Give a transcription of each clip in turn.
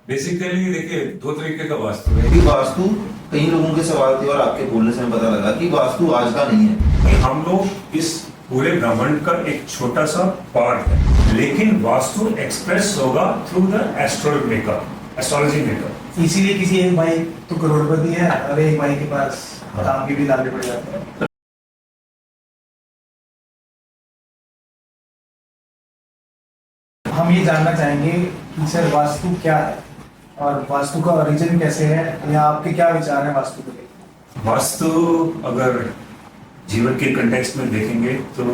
Basically देखिए दो तरीके का वास्तु है। कि वास्तु, कई लोगों के सवाल थे और आपके बोलने से हमें पता लगा कि वास्तु आज का नहीं है। कि हम लोग इस पूरे ब्रह्मांड का एक छोटा सा पार्ट है, लेकिन वास्तु एक्सप्रेस होगा थ्रू द एस्ट्रोलॉजी मेकअप। इसीलिए किसी एक भाई तो करोड़पति है और एक भाई के पास काम के भी लाले पड़ जाते हैं। हम ये जानना चाहेंगे कि सर वास्तु क्या है और वास्तु का ओरिजिन कैसे है, या आपके क्या विचार है वास्तु को लेकर? वास्तु अगर जीवन के कंटेक्स्ट में देखेंगे तो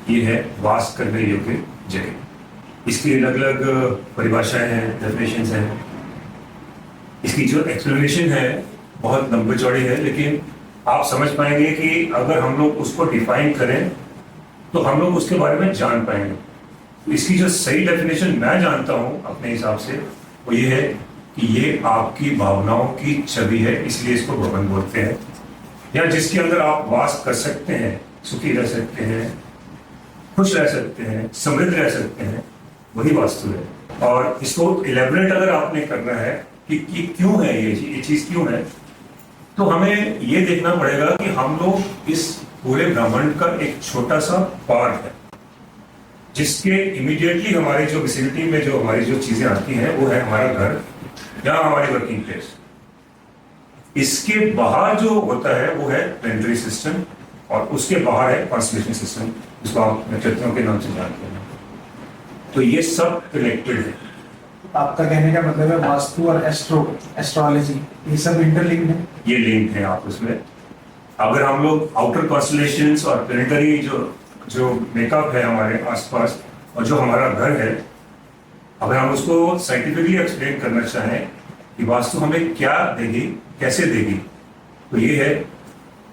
ये है वास करने योग्य जगह। इसकी अलग अलग परिभाषाएं हैं, डेफिनेशंस हैं। इसकी जो एक्सप्लेनेशन है बहुत लंबी चौड़ी है, लेकिन आप समझ पाएंगे कि अगर हम लोग उसको डिफाइन करें तो हम लोग उसके बारे में जान पाएंगे। तो इसकी जो सही डेफिनेशन मैं जानता हूँ अपने हिसाब से वो ये है कि ये आपकी भावनाओं की छवि है, इसलिए इसको भवन बोलते हैं। या जिसके अंदर आप वास कर सकते हैं, सुखी रह सकते हैं, खुश रह सकते हैं, समृद्ध रह सकते हैं, वही वास्तु है। और इसको इलेबोरेट अगर आपने करना है कि क्यों है ये चीज क्यों है, तो हमें ये देखना पड़ेगा कि हम लोग इस पूरे ब्रह्मांड का एक छोटा सा पार्ट है, जिसके इमीडिएटली हमारे जो विसिनिटी में जो हमारी जो चीजें आती हैं वो है हमारा घर या हमारी वर्किंग प्लेस। इसके बाहर जो होता है वो है प्लेनेटरी सिस्टम, और उसके बाहर है कॉन्स्टेलेशन सिस्टम, जिसको आप नक्षत्रों के नाम से जानते हैं। तो ये सब कनेक्टेड है। आपका कहने का मतलब है वास्तु और एस्ट्रोलॉजी ये सब इंटरलिंक्ड है? ये लिंक है आप उसमें। अगर हम लोग आउटर कॉन्स्टेलेशंस और प्लेनेटरी जो मेकअप है हमारे आसपास और जो हमारा घर है, अगर हम उसको साइंटिफिकली एक्सप्लेन करना चाहें कि वास्तु हमें क्या देगी, कैसे देगी, तो ये है,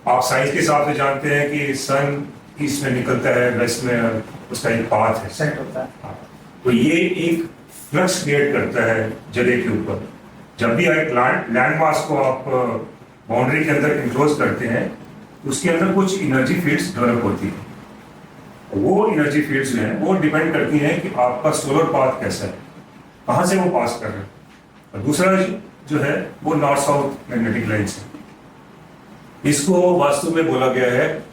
आप साइंस के हिसाब से जानते हैं कि सन ईस्ट में निकलता है, वेस्ट में उसका एक पाथ है, सेट होता है। तो ये एक फ्लक्स क्रिएट करता है जगह के ऊपर। जब भी एक लैंड मास को आप बाउंड्री के अंदर इंक्लोज करते हैं, उसके अंदर कुछ एनर्जी फील्ड्स डेवलप होती है। वो एनर्जी फील्ड्स जो हैं वो डिपेंड करती हैं कि आपका सोलर पाथ कैसा है, कहाँ से वो पास कर रहे हैं। और दूसरा जो है वो नॉर्थ साउथ मैग्नेटिक लाइन्स है। इसको वास्तु में बोला गया है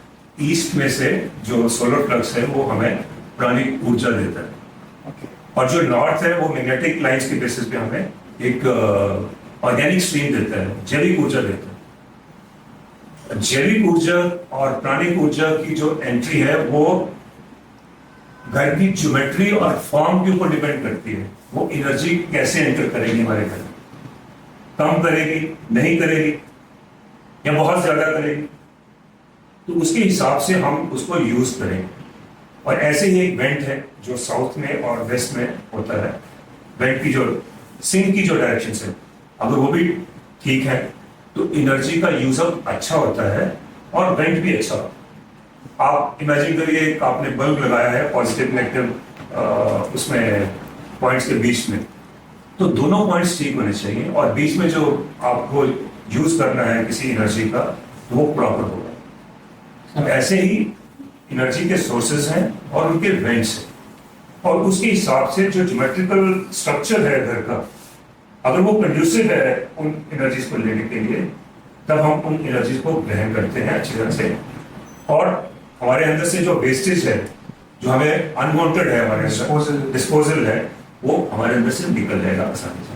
ईस्ट में से जो सोलर फ्लक्स है वो हमें प्राणिक ऊर्जा देता है, और जो नॉर्थ है वो मैग्नेटिक लाइन्स के बेसिस पे हमें एक ऑर्गेनिक स्ट्रीम देता है, जैविक ऊर्जा देता है। जैविक ऊर्जा और प्राणिक ऊर्जा की जो एंट्री है वो घर की ज्योमेट्री और फॉर्म के ऊपर डिपेंड करती है। वो एनर्जी कैसे एंटर करेगी हमारे घर में, कम करेगी, नहीं करेगी, या बहुत ज्यादा करेगी, तो उसके हिसाब से हम उसको यूज करेंगे। और ऐसे ही एक वेंट है जो साउथ में और वेस्ट में होता है। वेंट की जो सिंक की जो डायरेक्शन है, अगर वो भी ठीक है तो एनर्जी का यूज अप अच्छा होता है और वेंट भी अच्छा होता है। आप इमेजिन करिए आपने बल्ब लगाया है पॉजिटिव नेगेटिव उसमें पॉइंट्स के बीच में, तो दोनों पॉइंट्स ठीक होने चाहिए, और बीच में जो आपको यूज करना है किसी एनर्जी का तो वो प्रॉपर होगा। तो ऐसे ही एनर्जी के सोर्सेज हैं और उनके वेंट्स हैं, और उसके हिसाब से जो ज्योमेट्रिकल स्ट्रक्चर है घर का, अगर वो कंड्यूसिव है उन एनर्जीज को लेने के लिए, तब हम उन एनर्जीज को ग्रहण करते हैं अच्छी तरह से। और हमारे अंदर से जो वेस्टेज है, जो हमें अनवांटेड है, हमारे डिस्पोजल है, वो हमारे अंदर से निकल जाएगा आसानी से।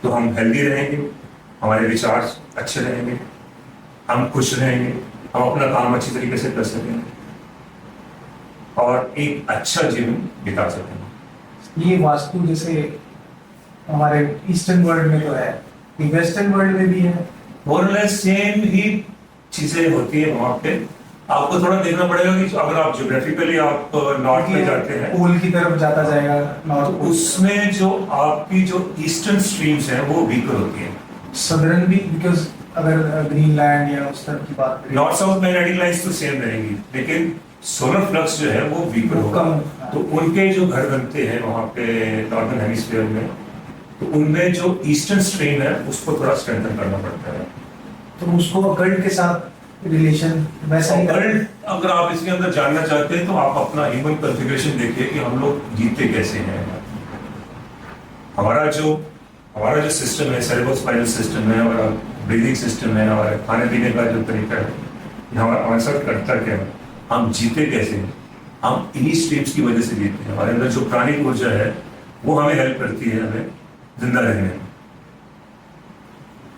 तो हम हेल्दी रहेंगे, हमारे विचार अच्छे रहेंगे, हम खुश रहेंगे, हम अपना काम अच्छी तरीके से कर सकेंगे और एक अच्छा जीवन बिता सकेंगे। ये वास्तु जैसे हमारे ईस्टर्न वर्ल्ड में तो है, वेस्टर्न वर्ल्ड में भी है, मोर और लेस सेम ही चीजें होती है वहां पे। आपको थोड़ा देखना पड़ेगा कि अगर आप ज्योग्राफिकली आप नॉर्थ में जाते हैं, पोल की तरफ जाता जाएगा नॉर्थ, तो उसमें जो आपकी जो ईस्टर्न स्ट्रीम्स हैं वो वीकर होती हैं। सदर्न भी, बिकॉज अगर ग्रीनलैंड या उस तरफ की बात करें, नॉर्थ साउथ मैग्नेटिक लाइंस तो सेम रहेंगी, लेकिन सोलर फ्लक्स जो है वो वीकर होगा। तो उनके जो घर बनते हैं वहां पे नॉर्दर्न हेमिस्फीयर में, तो उनमें जो ईस्टर्न स्ट्रीम है उसको थोड़ा स्ट्रेंथन करना पड़ता है। तो उसको अकल्ट के साथ रिलेशन वैसा ही अकल्ट अगर आप इसके अंदर जानना चाहते हैं तो आप अपना ह्यूमन कॉन्फ़िगरेशन देखिए कि हम लोग जीते कैसे हैं। हमारा जो हमारा जो सिस्टम है, सेरेब्रोस्पाइनल सिस्टम है, हमारा ब्रीदिंग सिस्टम है, हमारे खाने पीने का जो तरीका है, ये हमारे साथ करता क्या है, हम जीते कैसे हैं, हम इन्हीं स्ट्रीम्स की वजह से जीते हैं। हमारे अंदर जो प्राणिक ऊर्जा है वो हमें हेल्प करती है हमें जिंदा रहने में।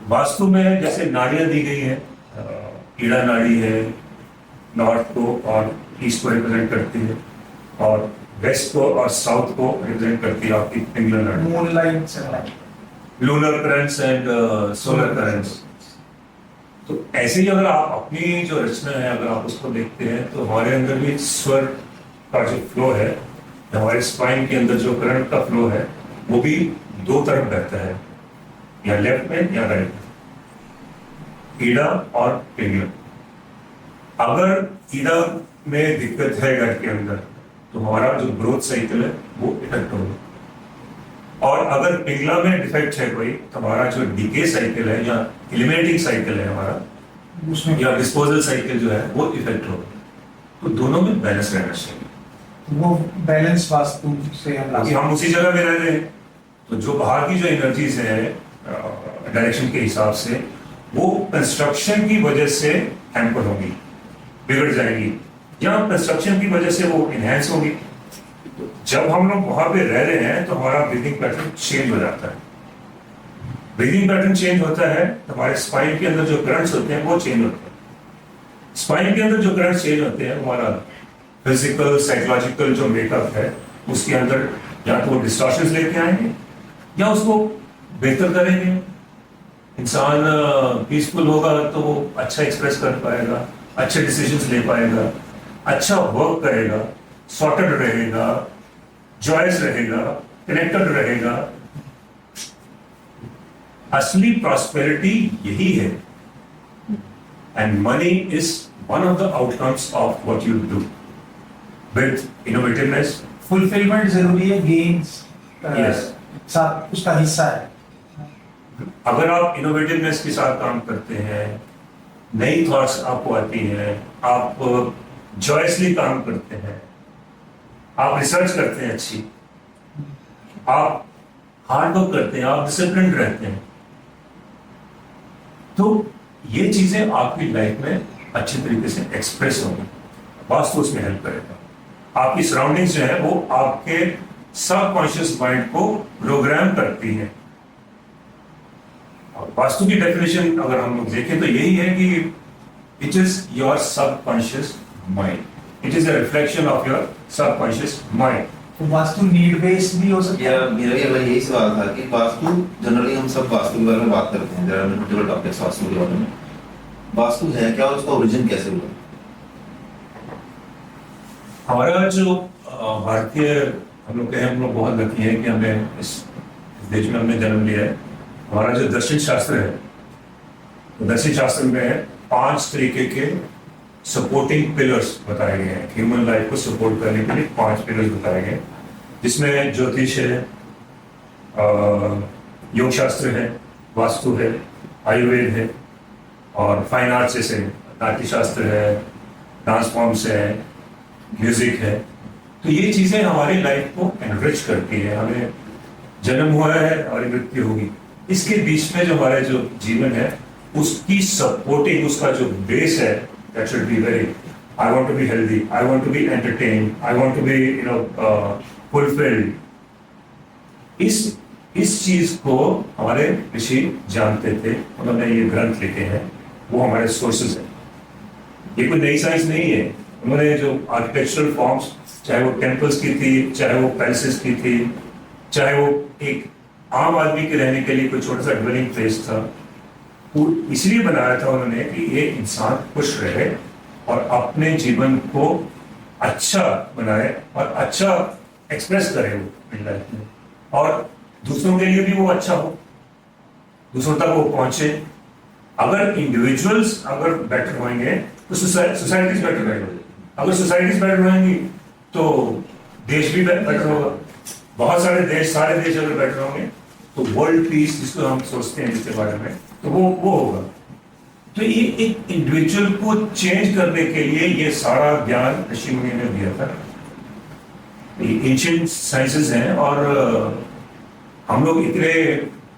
वास्तु में जैसे नाड़ियां दी गई हैं, ईड़ा नाड़ी है, नॉर्थ को और ईस्ट को रिप्रेजेंट करती है, और वेस्ट को और साउथ को रिप्रेजेंट करती है आपकी पिंगला नाड़ी। Moonlight sunlight, lunar currents and solar currents. तो ऐसे ही अगर आप अपनी जो रचना है अगर आप उसको देखते हैं तो हमारे अंदर भी स्वर का जो फ्लो है, हमारे स्पाइन के अंदर जो करंट का फ्लो है वो भी दो तरफ बहता है, या लेफ्ट में या राइट में, ईड़ा और पिंगला। अगर ईड़ा में दिक्कत है घर के अंदर तो हमारा जो ग्रोथ साइकिल है वो इफेक्ट होगा, और अगर पिंगला में डिफेक्ट है कोई तो हमारा जो डीके साइकिल है या एलिमिनेटिंग साइकिल है हमारा, उसमें या डिस्पोजल साइकिल जो है वो इफेक्ट होगा। तो दोनों में बैलेंस रहना चाहिए। वो बैलेंस वास्तु से हम क्योंकि हम उसी जगह में रह रहे हैं, तो जो बाहर की जो एनर्जीज है डायरेक्शन के हिसाब से वो कंस्ट्रक्शन की वजह से हैम्पर होंगी, बिगड़ जाएंगी, या कंस्ट्रक्शन की वजह से वो इनहेंस होगी। तो जब हम लोग वहां पे रह रहे हैं तो हमारा ब्रीदिंग पैटर्न चेंज हो जाता है। ब्रीदिंग पैटर्न चेंज होता है तो हमारे स्पाइन के अंदर जो करंट्स होते हैं वो चेंज होते हैं। स्पाइन के अंदर जो करंट्स चेंज होते हैं, हमारा फिजिकल साइकोलॉजिकल जो मेकअप है उसके अंदर या तो वो डिस्टॉर्शंस लेके आएंगे या उसको बेहतर करेंगे। इंसान पीसफुल होगा तो वो अच्छा एक्सप्रेस कर पाएगा, अच्छे डिसीजंस ले पाएगा, अच्छा वर्क करेगा, सॉर्टेड रहेगा, जॉयस रहेगा, कनेक्टेड रहेगा। असली प्रॉस्पेरिटी यही है, and money is one of the outcomes of what you do with innovativeness. Fulfilment जरूरी है, गेन्स Yes. साथ उसका हिस्सा है। अगर आप इनोवेटिवनेस के साथ काम करते हैं, नई थॉट्स आपको आती हैं, आप जॉयसली काम करते हैं, आप रिसर्च करते हैं अच्छी, आप हार्ड वर्क करते हैं, आप डिसिप्लिन रहते हैं, तो ये चीजें आपकी लाइफ में अच्छी तरीके से एक्सप्रेस होंगी। वास्तु उसमें हेल्प करेगा। आपकी सराउंडिंग्स जो है वो आपके सबकॉन्शियस माइंड को प्रोग्राम करती है। और वास्तु की डेफिनेशन अगर हम लोग देखें तो यही है कि it is your subconscious mind, it is a reflection of your subconscious mind. तो वास्तु नीड बेस्ड भी हो सकता है। मेरा भी अगला यही सवाल था कि वास्तु जनरली हम सब वास्तु के बारे में बात करते हैं, there are multiple topics vastu के बारे में। वास्तु है क्या और उसका ओरिजिन कैसे हुआ? हमारा जो भारतीय हम लोग कहें, हम लोग बहुत लकी हैं कि हमें इस देश में हमने जन्म लिया है। हमारा जो दर्शन शास्त्र है, तो दर्शन शास्त्र में 5 तरीके के सपोर्टिंग पिलर्स बताए गए हैं। ह्यूमन लाइफ को सपोर्ट करने के लिए 5 पिलर्स बताए गए, जिसमें ज्योतिष है, योग शास्त्र है, वास्तु है, आयुर्वेद है, और फाइन आर्ट्स जैसे नाट्य शास्त्र है, डांस फॉर्म्स है, म्यूजिक है। तो ये चीजें हमारी लाइफ को एनरिच करती है। हमें जन्म हुआ है और मृत्यु होगी, इसके बीच में जो हमारा जो जीवन है उसकी सपोर्टिंग, उसका जो बेस है, that should be very, I want to be healthy, I want to be entertained, I want to be fulfilled। इस चीज को हमारे ऋषि जानते थे, उन्होंने ये ग्रंथ लिखे हैं, वो हमारे सोर्सेज हैं। ये कोई नई साइंस नहीं है। उन्होंने जो आर्किटेक्चरल फॉर्म्स, चाहे वो टेम्पल्स की थी, चाहे वो पैलेसेस की थी, चाहे वो एक आम आदमी के रहने के लिए कोई छोटा सा ड्वेलिंग प्लेस था, वो इसलिए बनाया था उन्होंने कि ये इंसान खुश रहे और अपने जीवन को अच्छा बनाए और अच्छा एक्सप्रेस करे वो अपनी लाइफ में, और दूसरों के लिए भी वो अच्छा हो, दूसरों तक वो पहुंचे। अगर इंडिविजुअल्स अगर बेटर होंगे तो सोसाइटीज बेटर रहेगी। अगर सोसाइटीज बेटर होंगी तो देश भी बेटर होगा। बहुत सारे देश अगर बेटर होंगे तो वर्ल्ड पीस जिसको हम सोचते हैं जिसके बारे में, तो वो होगा। तो ये एक इंडिविजुअल को चेंज करने के लिए ये सारा ज्ञान ऋषि मुनि ने दिया था। एंशिएंट साइंसेस हैं और हम लोग इतने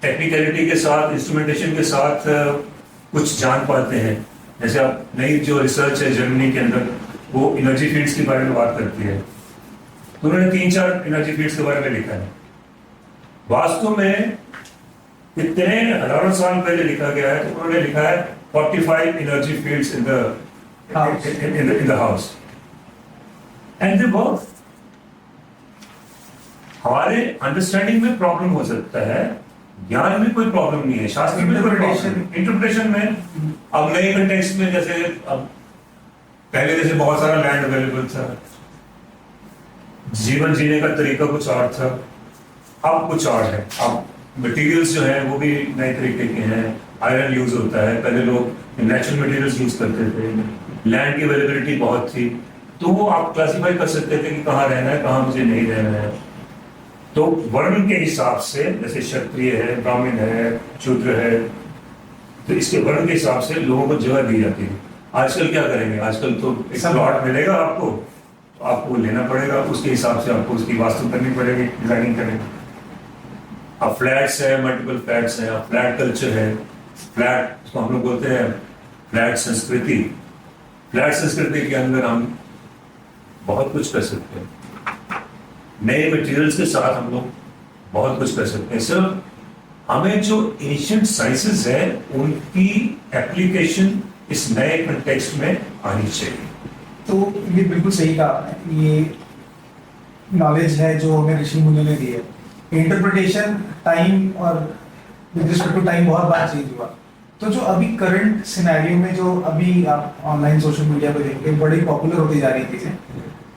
टेक्निकलिटी के साथ, इंस्ट्रूमेंटेशन के साथ कुछ जान पाते हैं। जैसे आप नई जो रिसर्च है जर्मनी के अंदर, वो एनर्जी फील्ड्स के बारे में बात करती है, तो उन्होंने 3-4 एनर्जी फील्ड्स के बारे में लिखा है। वास्तव में कितने हजारों साल पहले लिखा गया है, तो उन्होंने लिखा है 45 energy fields in the house and they work. हमारे अंडरस्टैंडिंग में प्रॉब्लम हो सकता है, ज्ञान में कोई प्रॉब्लम नहीं है, शास्त्र में इंटरप्रिटेशन में। अब नए कंटेक्स्ट में, जैसे अब पहले जैसे बहुत सारा लैंड अवेलेबल था, जीवन जीने का तरीका कुछ और था, अब कुछ और है। अब मटेरियल्स जो है वो भी नए तरीके के हैं, आयरन यूज होता है, पहले लोग नेचुरल मटेरियल्स यूज करते थे, लैंड की अवेलेबिलिटी बहुत थी, तो वो आप क्लासिफाई कर सकते थे कि कहाँ रहना है, कहाँ मुझे नहीं रहना है। तो वर्ण के हिसाब से, जैसे क्षत्रिय है, ब्राह्मण है, शूद्र है, तो इसके वर्ण के हिसाब से लोगों को जगह दी जाती है। आजकल क्या करेंगे, आजकल तो एक प्लॉट मिलेगा आपको, तो आपको लेना पड़ेगा, उसके हिसाब से आपको उसकी वास्तु करनी पड़ेगी, डिजाइनिंग करनी। अब फ्लैट्स है, मल्टीपल फ्लैट्स हैं, फ्लैट कल्चर है, फ्लैट तो हम लोग बोलते हैं फ्लैट संस्कृति। फ्लैट संस्कृति के अंदर हम बहुत कुछ कर सकते हैं, नए मटेरियल्स के साथ हम लोग बहुत कुछ कर सकते हैं। सर, हमें जो एशियंट साइंसेस है उनकी एप्लीकेशन इस नए कंटेक्स्ट में आनी चाहिए। तो ये बिल्कुल सही कहा आपने, ये नॉलेज है जो हमें ऋषि मुनियों ने दी है। इंटरप्रिटेशन टाइम और विद रिस्पेक्ट टू टाइम बहुत बार चेंज हुआ। तो जो अभी करंट सिनेरियो में, जो अभी आप ऑनलाइन सोशल मीडिया पे देखेंगे, बड़ी पॉपुलर होती जा रही है चीजें,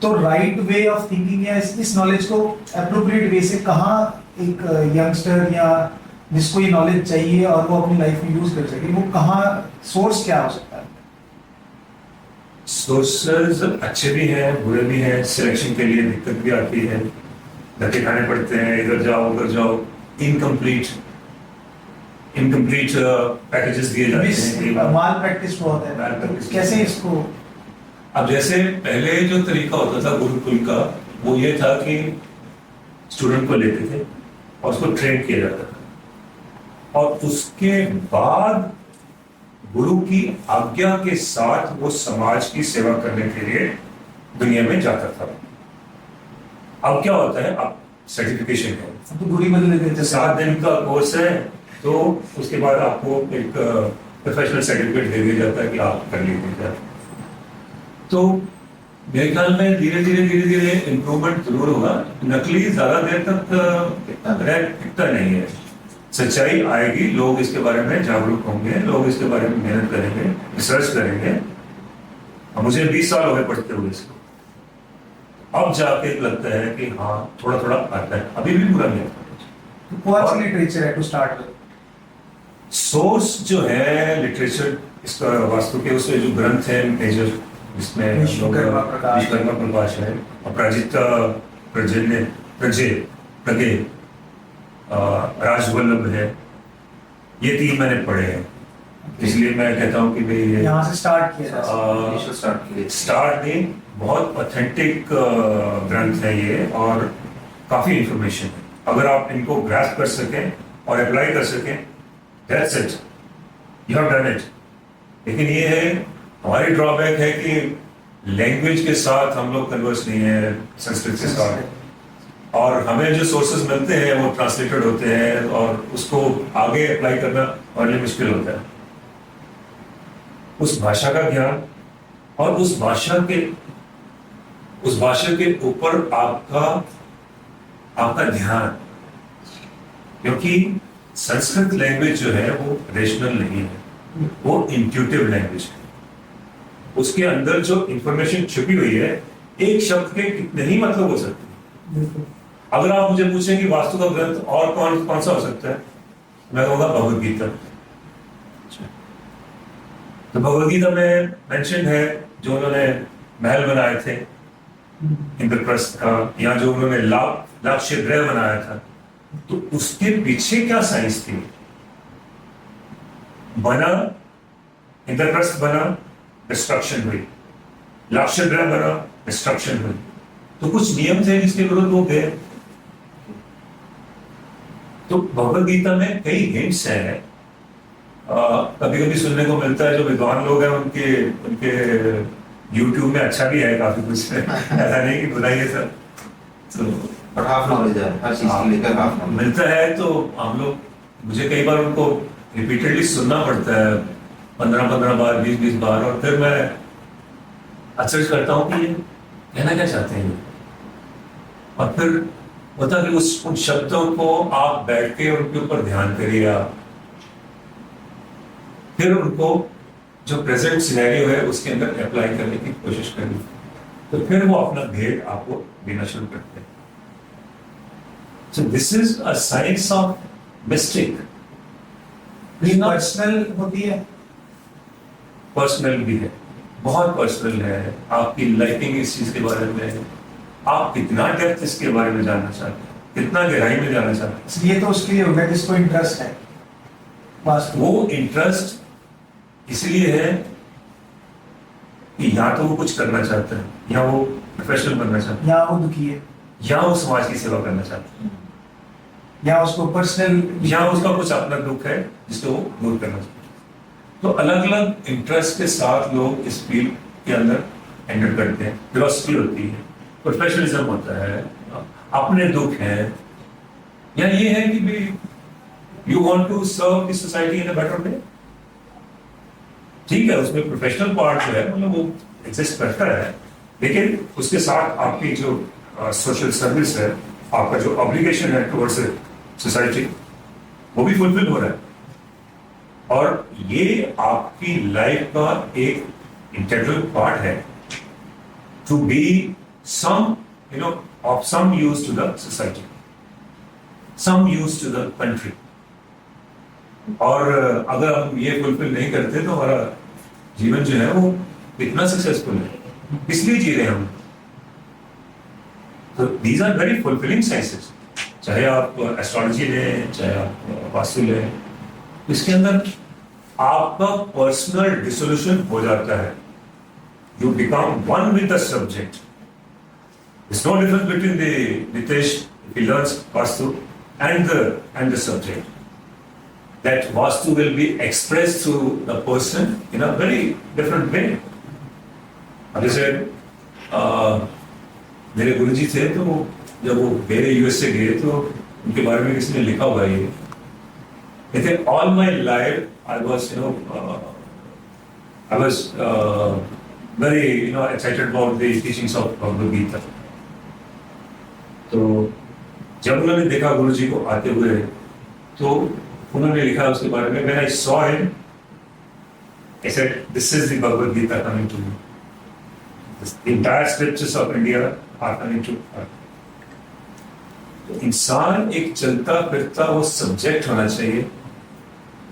तो राइट वे ऑफ थिंकिंग या इस नॉलेज को अप्रोप्रिएट वे से कहाँ एक यंगस्टर या जिसको ये नॉलेज चाहिए और वो अपनी लाइफ में यूज कर सके, वो कहाँ सोर्स क्या हो सकता है? सोर्सेज अच्छे भी हैं, बुरे भी हैं, सिलेक्शन के लिए दिक्कत भी आती है, धक्के खाने पड़ते हैं, इधर जाओ उधर जाओ, इनकम्प्लीट पैकेजेस दिए जाते हैं, माल प्रैक्टिस बहुत है, तो कैसे इसको? अब जैसे पहले जो तरीका होता था गुरुकुल का, वो ये था कि स्टूडेंट को लेते थे और उसको ट्रेन किया जाता था, और उसके बाद गुरु की आज्ञा के साथ वो समाज की सेवा करने के लिए दुनिया में जाता था। अब क्या होता है, अब सर्टिफिकेशन है, तो गुरु बदल देते हैं, 7 दिन का कोर्स है, तो उसके बाद आपको एक प्रोफेशनल सर्टिफिकेट दे दिया जाता है कि आप कर लीजिए। तो मेरे ख्याल में धीरे धीरे इम्प्रूवमेंट जरूर होगा। नकली ज्यादा देर तक टिकता नहीं है। सच्चाई आएगी, लोग इसके बारे में जागरूक होंगे, लोग इसके बारे में मेहनत करेंगे, रिसर्च करेंगे। अब मुझे 20 साल हो गए पढ़ते हुए इसको, अब जाके लगता है कि हाँ थोड़ा थोड़ा आता है, अभी भी पूरा नहीं आता। कौन सी लिटरेचर है टू स्टार्ट विद? सोर्स जो है लिटरेचर, इसका वास्तु के उसमें जो ग्रंथ है मेजर, जिसमें विश्वकर्मा प्रकाश है, अपराजिता, प्रजे, राजवल्लभ है, ये 3 मैंने पढ़े हैं, इसलिए मैं कहता हूँ कि भाई ये यहाँ से स्टार्ट किया स्टार्ट नहीं, बहुत ऑथेंटिक ग्रंथ है ये, और काफी इंफॉर्मेशन है। अगर आप इनको ग्रास्प कर सकें और अप्लाई कर सकें, that's it, you have done it. लेकिन ये है, हमारी ड्रॉबैक है कि लैंग्वेज के साथ हम लोग कन्वर्स नहीं है, संस्कृत के साथ, और हमें जो सोर्सेज मिलते हैं वो ट्रांसलेटेड होते हैं, और उसको आगे अप्लाई करना और लिए मुश्किल होता है। उस भाषा का ज्ञान और उस भाषा के ऊपर आपका ध्यान, क्योंकि संस्कृत लैंग्वेज जो है वो रेशनल नहीं है, वो इंट्यूटिव लैंग्वेज है। उसके अंदर जो इंफॉर्मेशन छुपी हुई है, एक शब्द के कितने ही मतलब हो सकते हैं। अगर आप मुझे पूछें कि वास्तु का ग्रंथ और कौन सा हो सकता है, मैं कहूँगा भगवद गीता। तो भगवद गीता में मेंशन है, जो उन्होंने महल बनाए थे इंद्रप्रस्थ का, या जो उन्होंने लाक्ष्य ग्रह बनाया था, तो उसके पीछे क्या साइंस थी? बना, इंद्रप्रस्थ बना, डिस्ट्रक्शन हुई, लाक्ष्य ग्रह बना, डिस्ट्रक्शन हुई, तो कुछ नियम थे जिसके विरुद्ध वो गए। तो भगवद गीता में कई हिंट्स हैं। कभी कभी सुनने को मिलता है जो विद्वान लोग हैं उनके उनके यूट्यूब में अच्छा भी है काफी कुछ ऐसा नहीं कि बुराई है सर। तो और हाफ नॉलेज है हर चीज को लेकर, हाफ नॉलेज मिलता है तो हम लोग, मुझे कई बार उनको रिपीटेडली सुनना पड़ता है 15-15 बार, 20-20 बार, और फिर मैं अचरज करता हूँ कि ये कहना क्या चाहते हैं ये। और फिर होता कि उन शब्दों को आप बैठ के उनके ऊपर ध्यान करिए आप, फिर उनको जो प्रेजेंट सिनेरियो है उसके अंदर अप्लाई करने की कोशिश करिए, तो फिर वो अपना भेद आपको देना शुरू करते हैं। So this is a science of mistake. Personal होती है, पर्सनल भी है, बहुत पर्सनल है। आपकी लाइकिंग इस चीज के बारे में, आप कितना डेप्थ इसके बारे में जानना चाहते हैं, कितना गहराई में जाना चाहते हैं। ये तो उसके लिए होगा जिसको इंटरेस्ट है वास्तु। वो इंटरेस्ट इसलिए है कि या तो वो कुछ करना चाहता है, या वो प्रोफेशनल बनना चाहता या वो दुखी है, है, या वो समाज की सेवा करना चाहता है, या उसको पर्सनल, या उसका कुछ अपना दुख है जिसको वो दूर करना चाहता है। तो अलग अलग इंटरेस्ट के साथ लोग इस फील्ड के अंदर एंटर करते हैं। फिलॉसफी होती है, प्रोफेशनलिज्म होता है, अपने दुख हैं, या ये है कि भी you want to serve the society in a better way. ठीक है, उसमें प्रोफेशनल पार्ट जो है मतलब वो एग्जिस्ट करता है, लेकिन उसके साथ आपकी जो सोशल सर्विस है, आपका जो ऑब्लिगेशन है टुवर्ड्स सोसाइटी, वो भी फुलफिल हो रहा है। और ये आपकी लाइफ का एक इंटीग्रल पार्ट है to be some of some use to the society, some use to the country. और अगर हम ये फुलफिल नहीं करते तो हमारा जीवन जो है वो इतना सक्सेसफुल है, इसलिए जी रहे हम। तो these are very fulfilling sciences, चाहे आप एस्ट्रोलॉजी लें, चाहे आप वास्तु लें, इसके अंदर आपका पर्सनल डिसोल्यूशन हो जाता है। You become one with the subject. There's no difference between the Nitesh if he learns Vastu and the subject. That Vastu will be expressed through the person in a very different way. अब जैसे मेरे गुरुजी थे, तो जब वो मेरे US से गए तो उनके बारे में किसी ने लिखा हुआ ये, कहते all my life I was very excited about the teachings of Bhagavad Gita. तो जब उन्होंने देखा गुरुजी को आते हुए, तो उन्होंने लिखा उसके बारे में, when I saw him, I said, this is the Bhagavad Gita coming to me. The entire scriptures of India are coming to me. तो इंसान एक चलता फिरता वो सब्जेक्ट होना चाहिए,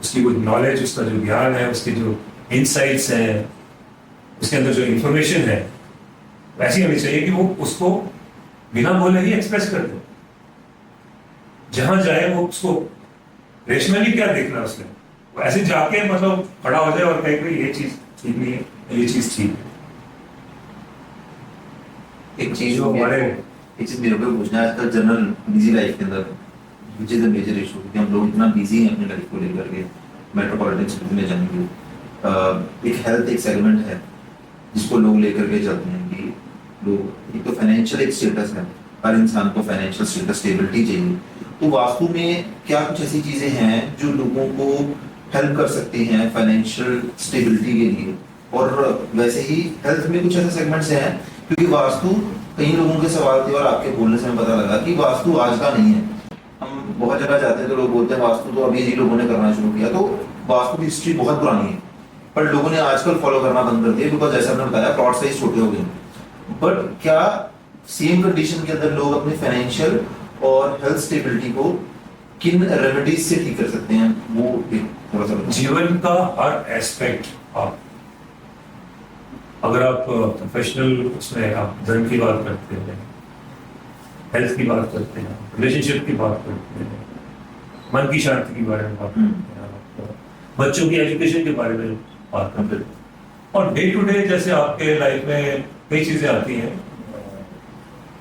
उसकी वो नॉलेज, उसका जो ज्ञान है, उसके जो इनसाइट्स हैं, उसके अंदर जो इंफॉर्मेशन है, वैसी होनी चाहिए कि वो उसको बिना बोले ही एक्सप्रेस कर दे। जहां जाए वो उसको रेशनली क्या देखना उसने, वो ऐसे जाके मतलब खड़ा हो जाए और कहे कि ये चीज ठीक नहीं है, ये चीज ठीक है। एक चीज जो हमारे मेरे को पूछना है आजकल जनरल बिजी लाइफ के अंदर, which is the major issue, क्योंकि हम लोग इतना बिजी हैं अपनी लाइफ को लेकर के, मेट्रोपॉलिटन सिटी में जाने के लिए। एक हेल्थ एक सेगमेंट है जिसको लोग लेकर के चलते हैं कि लोग, एक तो फाइनेंशियल एक स्टेटस है, हर इंसान को फाइनेंशियल स्टेटस स्टेबिलिटी चाहिए। तो वास्तु में क्या कुछ ऐसी चीजें हैं जो लोगों को हेल्प कर सकती हैं फाइनेंशियल स्टेबिलिटी के लिए? और वैसे ही हेल्थ में कुछ ऐसे सेगमेंट्स हैं, क्योंकि वास्तु कई लोगों के सवाल थे और आपके बोलने से हमें पता लगा कि वास्तु आज का नहीं है। हम बहुत जगह जाते हैं तो लोग बोलते हैं वास्तु तो अभी ही लोगों ने करना शुरू किया, तो वास्तु की हिस्ट्री बहुत पुरानी है, पर लोगों ने आजकल फॉलो करना बंद कर दिया, बिकॉज जैसा आपने बताया प्लॉट साइज छोटे हो गए। बट क्या सेम कंडीशन के अंदर लोग अपने फाइनेंशियल और हेल्थ स्टेबिलिटी को किन रेमेडीज से ठीक कर सकते हैं, वो एक थोड़ा सा बताएं। जीवन का हर एस्पेक्ट, आप अगर आप प्रोफेशनल उसमें आप धर्म की बात करते हैं, हेल्थ की बात करते हैं, रिलेशनशिप की बात करते हैं, मन की शांति के बारे में बात करते हैं, बच्चों की एजुकेशन के बारे में बात करते हैं, और डे टू डे जैसे आपके लाइफ में कई चीजें आती हैं।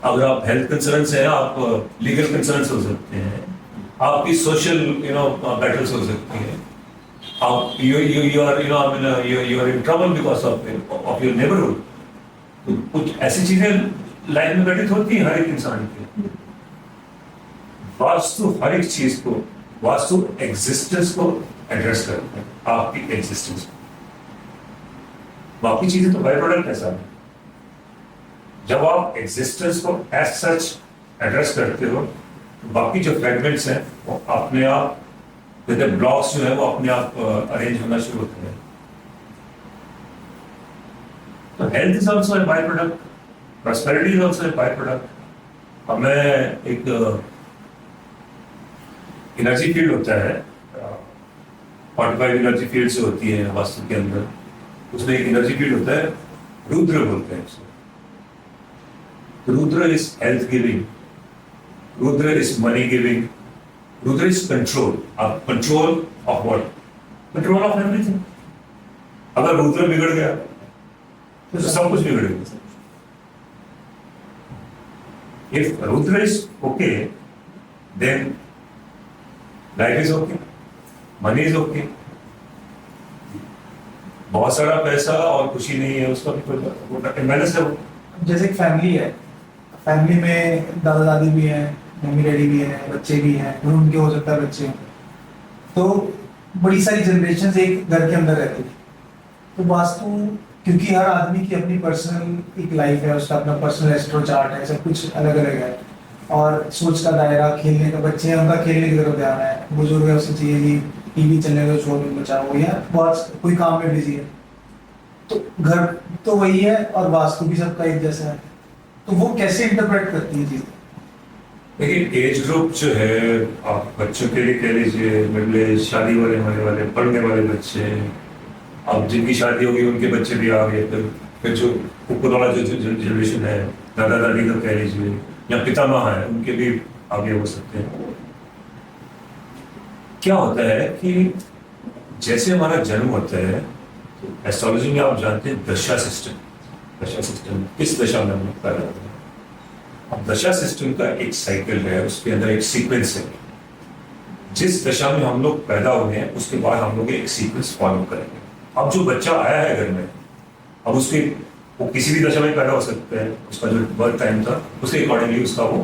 अगर आप हेल्थ कंसर्न से हैं, आप लीगल कंसर्न हो सकते हैं, आपकी सोशल बैटल्स हो सकती है, आप you are you are in trouble because of your neighbourhood. तो कुछ ऐसी चीजें लाइफ में घटित होती है हर एक इंसान की। वास्तु हर एक चीज को, वास्तु एग्जिस्टेंस को एड्रेस करते हैं, आपकी एग्जिस्टेंस। बाकी चीजें तो बाय प्रोडक्ट है साहब। जब आप एग्जिस्टेंस को एज सच एड्रेस करते हो, तो बाकी जो फ्रेगमेंट्स हैं वो अपने आप, जैसे ब्लॉक्स जो है वो अपने आप अरेंज होना शुरू होते हैं। तो health is also a by product, prosperity is also a by product. हमें एक एनर्जी फील्ड होता है, 45 एनर्जी फील्ड से होती है वास्तु के अंदर। उसमें एक एनर्जी फील्ड होता है, रुद्र बोलते हैं उसको। Rudra is health giving, Rudra is money giving, Rudra is control. आप control of what? Control of everything. अगर रुद्र बिगड़ गया तो सब कुछ बिगड़ गया। If Rudra is okay, then life is okay, money is okay. बहुत सारा पैसा और खुशी नहीं है, उसका भी कोई बैलेंस है। जैसे एक फैमिली है, फैमिली में दादा दादी भी हैं, मम्मी डैडी भी हैं, बच्चे भी हैं, और उनके हो सकता है बच्चे हों। तो बड़ी सारी जनरेशन एक घर के अंदर रहती है। तो वास्तु, क्योंकि हर आदमी की अपनी पर्सनल एक लाइफ है, उसका अपना पर्सनल एस्ट्रो चार्ट है, सब कुछ अलग अलग है, और सोच का दायरा, खेलने का, बच्चे हैं उनका खेलने की तरफ ध्यान है, बुजुर्ग है उसे चाहिए जी टीवी चलने दो, शोर में बचाओ, या बहुत कोई काम में बिजी है। तो घर तो वही है और वास्तु भी सबका एक जैसा है। तो वो कैसे इंटरप्रेट करती है चीजें? देखिए, एज ग्रुप जो है, आप बच्चों के लिए कह लीजिए, मिडिल एज, शादी वाले होने वाले, पढ़ने वाले बच्चे, अब जिनकी शादी होगी उनके बच्चे भी आ गए, फिर जो ऊपर वाला जो जनरेशन है, दादा दादी का कह लीजिए, या पितामह है, उनके भी आगे हो सकते हैं। क्या होता है कि जैसे हमारा जन्म होता है, तो एस्ट्रोलॉजी में आप जानते हैं दशा सिस्टम किस दशा में हम लोग पैदा होते हैं। अब दशा सिस्टम का एक साइकिल है, उसके अंदर एक सीक्वेंस है। जिस दशा में हम लोग पैदा हुए हैं, उसके बाद हम लोग एक सीक्वेंस फॉलो करेंगे। अब जो बच्चा आया है घर में, अब उसके वो किसी भी दशा में पैदा हो सकता है, उसका जो बर्थ टाइम था उसके अकॉर्डिंगली उसका वो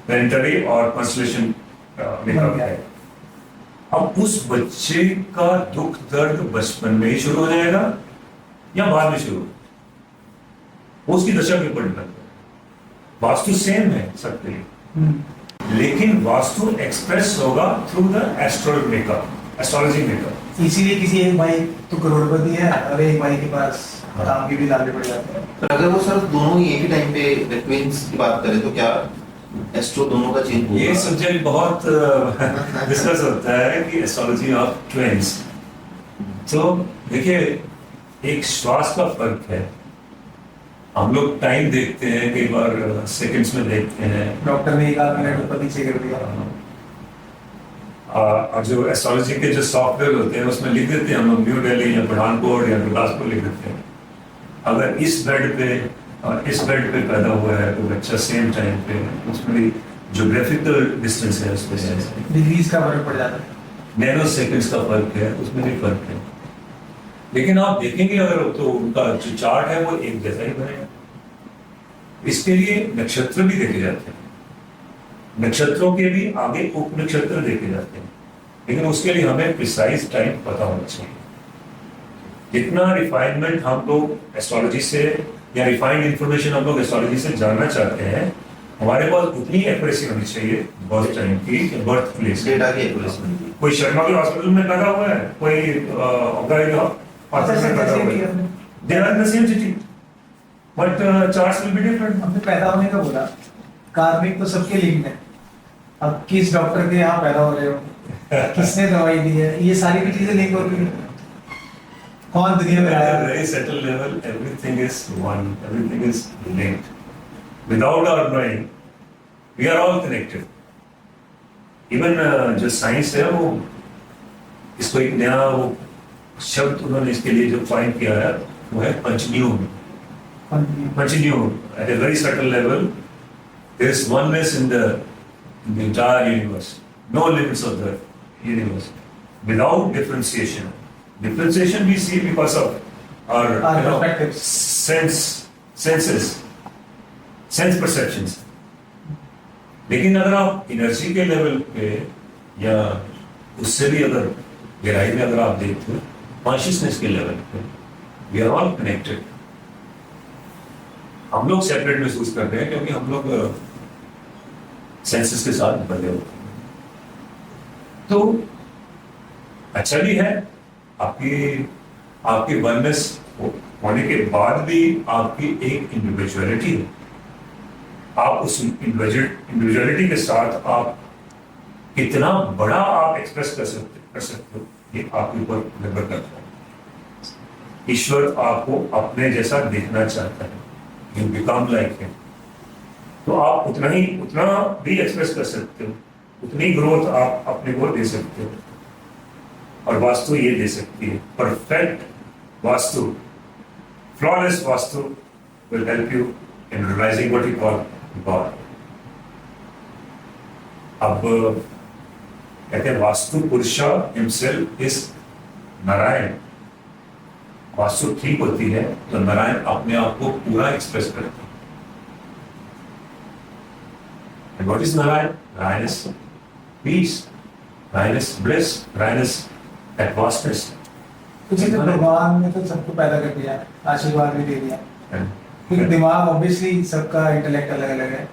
प्लैनेटरी और कॉन्स्टेलेशन मेकअप है। अब उस बच्चे का दुख दर्द बचपन में ही शुरू हो जाएगा या बाद में शुरू, वो उसकी दशा के ऊपर डिपेंड करता है। वास्तु सेम है सबके लिए, लेकिन वास्तु एक्सप्रेस होगा through the astral makeup, astrology makeup. इसीलिए किसी एक भाई तो करोड़पति है और एक भाई के पास काम की भी लाने पड़ जाते हैं। पर अगर वो सर दोनों ही एक ही टाइम पे ट्विंस की बात करें तो क्या एस्ट्रो दोनों का चेंज होगा? ये सब्जेक्ट बहुत डिस्कस होता है कि एस्ट्रोलॉजी ऑफ ट्विंस। तो देखिए, एक श्वास का फर्क है। हम लोग टाइम देखते हैं, कई बार सेकंड्स में देखते हैं। डॉक्टर ने 1 मिनट ऊपर नीचे कर दिया। और जो एस्ट्रोलॉजी के जो सॉफ्टवेयर होते हैं उसमें लिख देते हैं हम लोग न्यू दिल्ली या पठानकोट या बिलासपुर लिख देते हैं। अगर इस बेड पे और इस बेड पे पैदा हुआ है तो बच्चा सेम टाइम पे, उसमें भी ज्योग्राफिकल डिस्टेंस है, उसमें डिग्रीज का फर्क पड़ जाता है, नैनो सेकंड्स का फर्क है, उसमें भी फर्क है। लेकिन आप देखेंगे अगर तो उनका जो चार्ट है वो एक जैसा ही बनेगा। इसके लिए नक्षत्र भी देखे जाते हैं, नक्षत्रों के भी आगे उप नक्षत्र देखे जाते हैं, लेकिन उसके लिए हमें प्रिसाइज टाइम पता होना चाहिए। जितना रिफाइनमेंट हम लोग एस्ट्रोलॉजी से या रिफाइंड इंफॉर्मेशन हम लोग एस्ट्रोलॉजी से जानना चाहते हैं, हमारे पास उतनी एक्यूरेसी होनी चाहिए बर्थ टाइम की, बर्थ प्लेस डेटा की एक्यूरेसी होनी चाहिए। कोई शर्मा के हॉस्पिटल में पैदा हुआ है, कोई हॉस्पिटल में पैदा हुआ है, they are in the same city but charts will be different. हमने पैदा होने का बोला, कार्मिक तो सबके लिंक है। अब किस डॉक्टर के यहाँ पैदा हो रहे हो, किसने दवाई दी है, ये सारी भी चीजें लिंक होती है। कौन दुनिया में At आया a very settled level, everything is one, everything is linked. Without our knowing, we are all connected. Even जो साइंस है वो, इसको एक नया वो शब्द उन्होंने इसके लिए जो फाइंड किया है वो है पंचन्यून। पंचन्यून at a very subtle level, there is oneness in the entire universe. no limits of the universe without differentiation. Differentiation we see because of our perspectives. senses, sense perceptions. लेकिन अगर आप एनर्जी के level पे या उससे भी अगर गहराई में अगर आप देखते हो कॉन्शियसनेस के लेवल पे वी आर ऑल कनेक्टेड. हम लोग सेपरेट महसूस करते हैं क्योंकि हम लोग सेंसेस के साथ बंधे होते हैं. तो अच्छा भी है आपकी वननेस होने के बाद भी आपकी एक इंडिविजुअलिटी है. आप उस इंडिविजुअलिटी के साथ आप कितना बड़ा आप एक्सप्रेस कर सकते हो ये आपके ऊपर निर्भर करता है. ईश्वर आपको अपने जैसा देखना चाहता है. You become like him. तो आप उतना भी एक्सप्रेस कर सकते हो, उतनी ग्रोथ आप अपने को दे सकते हो. और वास्तु ये दे सकती है. Perfect vastu, flawless vastu will help you in realizing what you call God. अब कहते हैं वास्तु पुरुषा himself is नारायण. वास्तु ठीक होती है तो नारायण अपने आप को पूरा एक्सप्रेस करते हैं. And what is Narayan? Narayan is peace. Narayan is bliss. Narayan is that vastness. कुछ भगवान ने तो सबको पैदा कर दिया, आशीर्वाद भी दे दिया. फिर दिमाग ऑब्वियसली सबका इंटेलेक्ट अलग अलग है.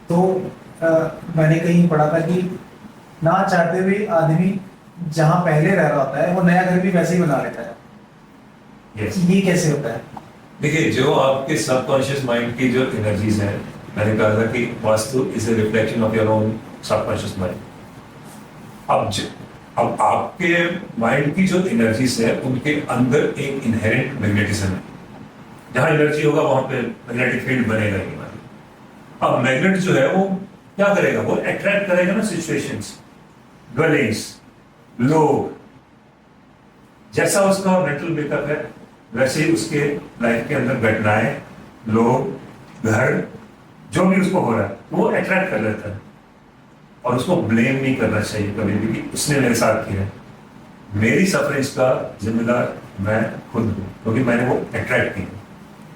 तो मैंने कहीं पढ़ा था कि ना चाहते हुए आदमी जहाँ पहले रह रहा होता है वो नया घर भी वैसे ही बना लेता है. Yes. ये कैसे होता है? देखिए जो आपके सबकॉन्शियस माइंड की जो एनर्जीज हैं, मैंने कहा था कि vastu is a reflection of your own subconscious mind. अब आपके माइंड की जो एनर्जीज है उनके अंदर एक इनहेरेंट मैग्नेटिज्म है. जहां एनर्जी होगा वहां पे मैग्नेटिक फील्ड बनेगा ही. अब मैग्नेट जो है वो क्या करेगा? वो अट्रैक्ट करेगा ना सिचुएशंस, ड्वेलिंग्स, लोग. जैसा उसका मेंटल मेकअप है वैसे ही उसके लाइफ के अंदर घटनाएं, लोग, घर, जो भी उसको हो रहा है वो अट्रैक्ट कर लेता है. और उसको ब्लेम नहीं करना चाहिए कभी भी कि उसने मेरे साथ किया. मेरी सफरिंग्स का जिम्मेदार मैं खुद हूँ क्योंकि मैंने वो अट्रैक्ट किया.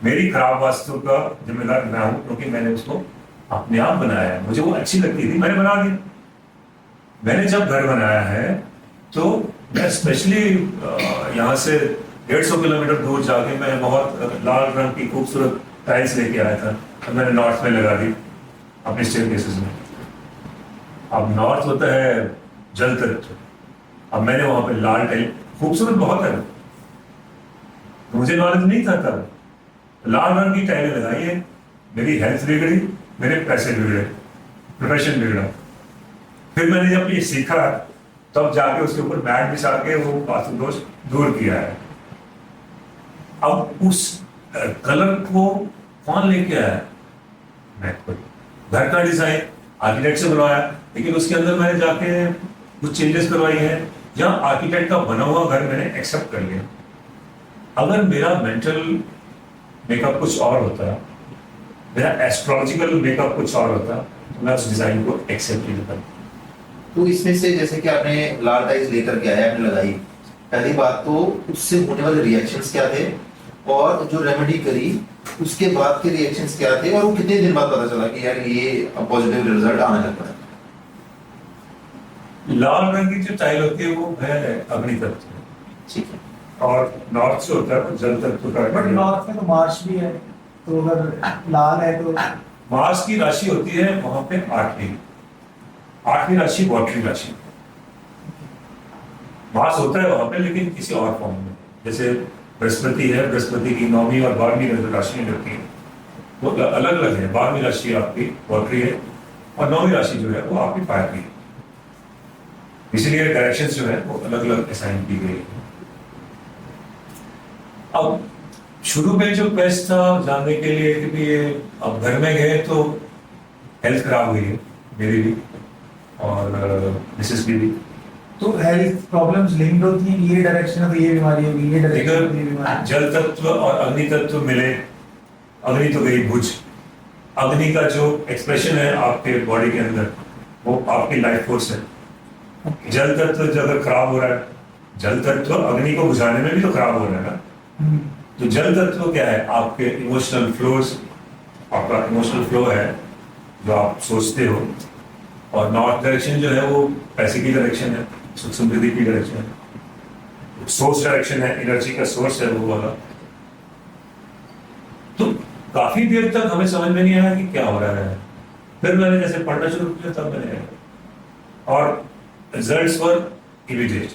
मेरी खराब वास्तु का जिम्मेदार मैं हूँ क्योंकि मैंने उसको अपने आप बनाया है. मुझे वो अच्छी लगती थी, मैंने बना दिया. मैंने जब घर बनाया है तो मैं स्पेशली यहाँ से 150 किलोमीटर दूर जाके मैं बहुत लाल रंग की खूबसूरत टाइल्स लेके आया था. तो मैंने नॉर्थ में लगा दी अपने स्टेयरकेसेस में. अब नॉर्थ होता है जल तत्व. अब मैंने वहां पे लाल टाइल, खूबसूरत बहुत है, तो मुझे नॉलेज नहीं था तब. लाल रंग की टाइलें लगाई है. मेरी हेल्थ बिगड़ी, मेरे पैसे बिगड़े, प्रोफेशन बिगड़ा. फिर मैंने जब ये सीखा तब जाके उसके ऊपर मैट बिछा के वो वास्तु दोष दूर किया है. अब उस कलर को कौन लेके आया? मैं खुद. घर का डिजाइन आर्किटेक्ट से बनवाया, लेकिन उसके अंदर मैंने जाके कुछ चेंजेस करवाई है. जहाँ आर्किटेक्ट का बना हुआ घर मैंने एक्सेप्ट कर लिया. अगर मेरा मेंटल मेकअप कुछ और होता, मेरा एस्ट्रोलॉजिकल मेकअप कुछ और होता, तो मैं उस डिजाइन को एक्सेप्ट नहीं करता. तो इसमें से जैसे कि आपने लाल टाइल्स लेकर के आया, आपने लगाई, पहली बात तो उससे होने वाले रिएक्शंस क्या थे और जो रेमेडी करी उसके बाद के रिएक्शंस क्या थे और वो कितने दिन बाद पता चला कि यार ये पॉजिटिव रिजल्ट आने लगता है? लाल रंग की जो टाइल होती है वो है अग्नि तत्व. ठीक है. और नॉर्थ से होता है वो जल तत्व का. बट नॉर्थ में तो मार्च भी है, तो अगर लाल है तो मार्स की राशि होती है वहां पे 8वीं राशि वाटरी राशि. मार्स होता है वहां पे लेकिन किसी और फॉर्म में. जैसे बृहस्पति है, बृहस्पति की 9वीं और 12वीं राशि लगती है, वो अलग अलग है. 12वीं राशि आपकी वाटरी है और 9वीं राशि जो है वो आपकी फायर की है. इसलिए डायरेक्शंस जो है वो अलग अलग असाइन की गई है. अब शुरू में जो क्वेस्ट था जानने के लिए कि ये अब घर में गए तो हेल्थ खराब हुई है मेरी भी और मिसेस की भी. तो हेल्थ प्रॉब्लम्स लिंक्ड होती हैं. ये डायरेक्शन में ये बीमारी होगी, ये डायरेक्शन में ये बीमारी. अगर जल तत्व और अग्नि तत्व मिले, अग्नि तो गई भुज. अग्नि का जो एक्सप्रेशन है आपके बॉडी के अंदर वो आपकी लाइफ फोर्स है. जल तत्व जो अगर खराब हो रहा है, जल तत्व अग्नि को बुझाने में भी तो खराब हो रहा है ना। हम्म, तो जल तत्व क्या है? आपके इमोशनल फ्लोज, आपका इमोशनल फ्लो है जो आप सोचते हो, और नॉर्थ डायरेक्शन जो है वो पैसे की डायरेक्शन है, सुख समृद्धि की डायरेक्शन है, सोर्स डायरेक्शन है, एनर्जी का सोर्स है वो वाला। तो काफी देर तक हमें समझ में नहीं आया कि क्या हो रहा है। फिर मैंने जैसे पढ़ना शुरू किया तब मैंने, और रिजल्ट्स वर इमीडिएट।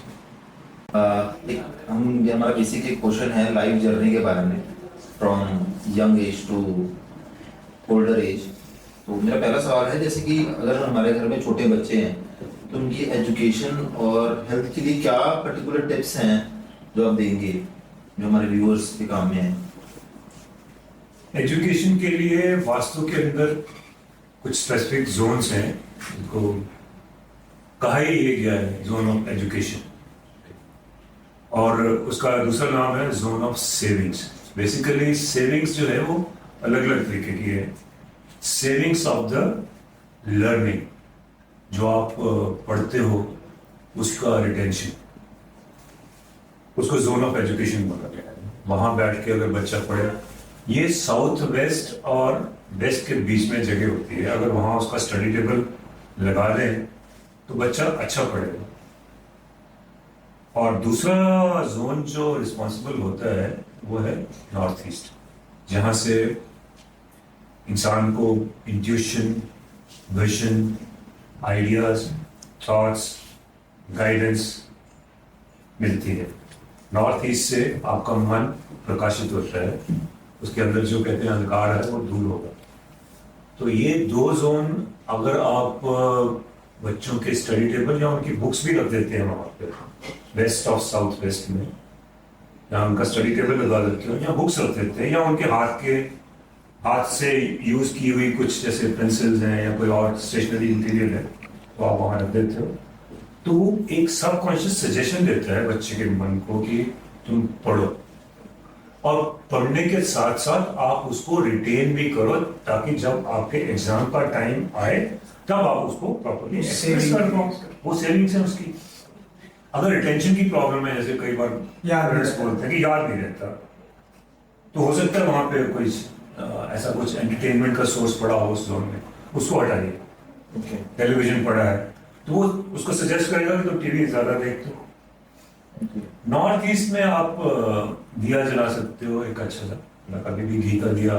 ये हमारा बेसिक एक क्वेश्चन है लाइफ जर्नी के बारे में, from young age to older age. तो मेरा पहला सवाल है, जैसे कि अगर हमारे घर में छोटे बच्चे हैं तो उनकी एजुकेशन और हेल्थ के लिए क्या पर्टिकुलर टिप्स हैं जो आप देंगे जो हमारे व्यूअर्स के काम में है? एजुकेशन के लिए वास्तु के अंदर कुछ स्पेसिफिक जोन्स हैं, जिनको कहा ही ये गया है जोन ऑफ एजुकेशन, और उसका दूसरा नाम है zone of savings. Basically savings जो है वो अलग अलग तरीके की है। सेविंग्स ऑफ द लर्निंग, जो आप पढ़ते हो उसका रिटेंशन, उसको जोन ऑफ एजुकेशन बोला गया है। वहां बैठ के अगर बच्चा पढ़े, ये साउथ वेस्ट और वेस्ट के बीच में जगह होती है, अगर वहां उसका स्टडी टेबल लगा दें तो बच्चा अच्छा पढ़ेगा। और दूसरा जोन जो रिस्पॉन्सिबल होता है वो है नॉर्थ ईस्ट, जहां से इंसान को intuition, vision, ideas, thoughts, guidance मिलती है। नॉर्थ ईस्ट से आपका मन प्रकाशित होता है, उसके अंदर जो कहते हैं अंधकार है वो दूर होगा। तो ये दो जोन अगर आप बच्चों के स्टडी टेबल या उनकी बुक्स भी रख देते हैं वहां पे, वेस्ट और साउथ वेस्ट में, या उनका स्टडी टेबल लगा देते हो या बुक्स रख देते हैं, या उनके हाथ से यूज की हुई कुछ जैसे पेंसिल्स हैं या कोई और स्टेशनरी मटेरियल है तो आप वहां रख देते हो, तो वो एक सबकॉन्शियस सजेशन देता है बच्चे के मन को कि तुम पढ़ो, और पढ़ने के साथ साथ आप उसको रिटेन भी करो, ताकि जब आपके एग्जाम का टाइम आए तब आप उसको प्रॉपर्ली एक्सप्रेस कर पाओ। वो सेविंग्स है उसकी। अगर रिटेंशन की प्रॉब्लम है, जैसे कई बार पेरेंट्स बोलते हैं कि याद नहीं रहता, तो हो सकता है वहां पे कोई ऐसा कुछ एंटरटेनमेंट का सोर्स पड़ा हो उस जोन में, उसको हटाइए। टेलीविजन पड़ा है तो वो उसको सजेस्ट करेगा कि तुम टीवी ज्यादा देखते हो। नॉर्थ ईस्ट में आप दिया जला सकते हो एक अच्छा सा, कभी भी घी का दिया,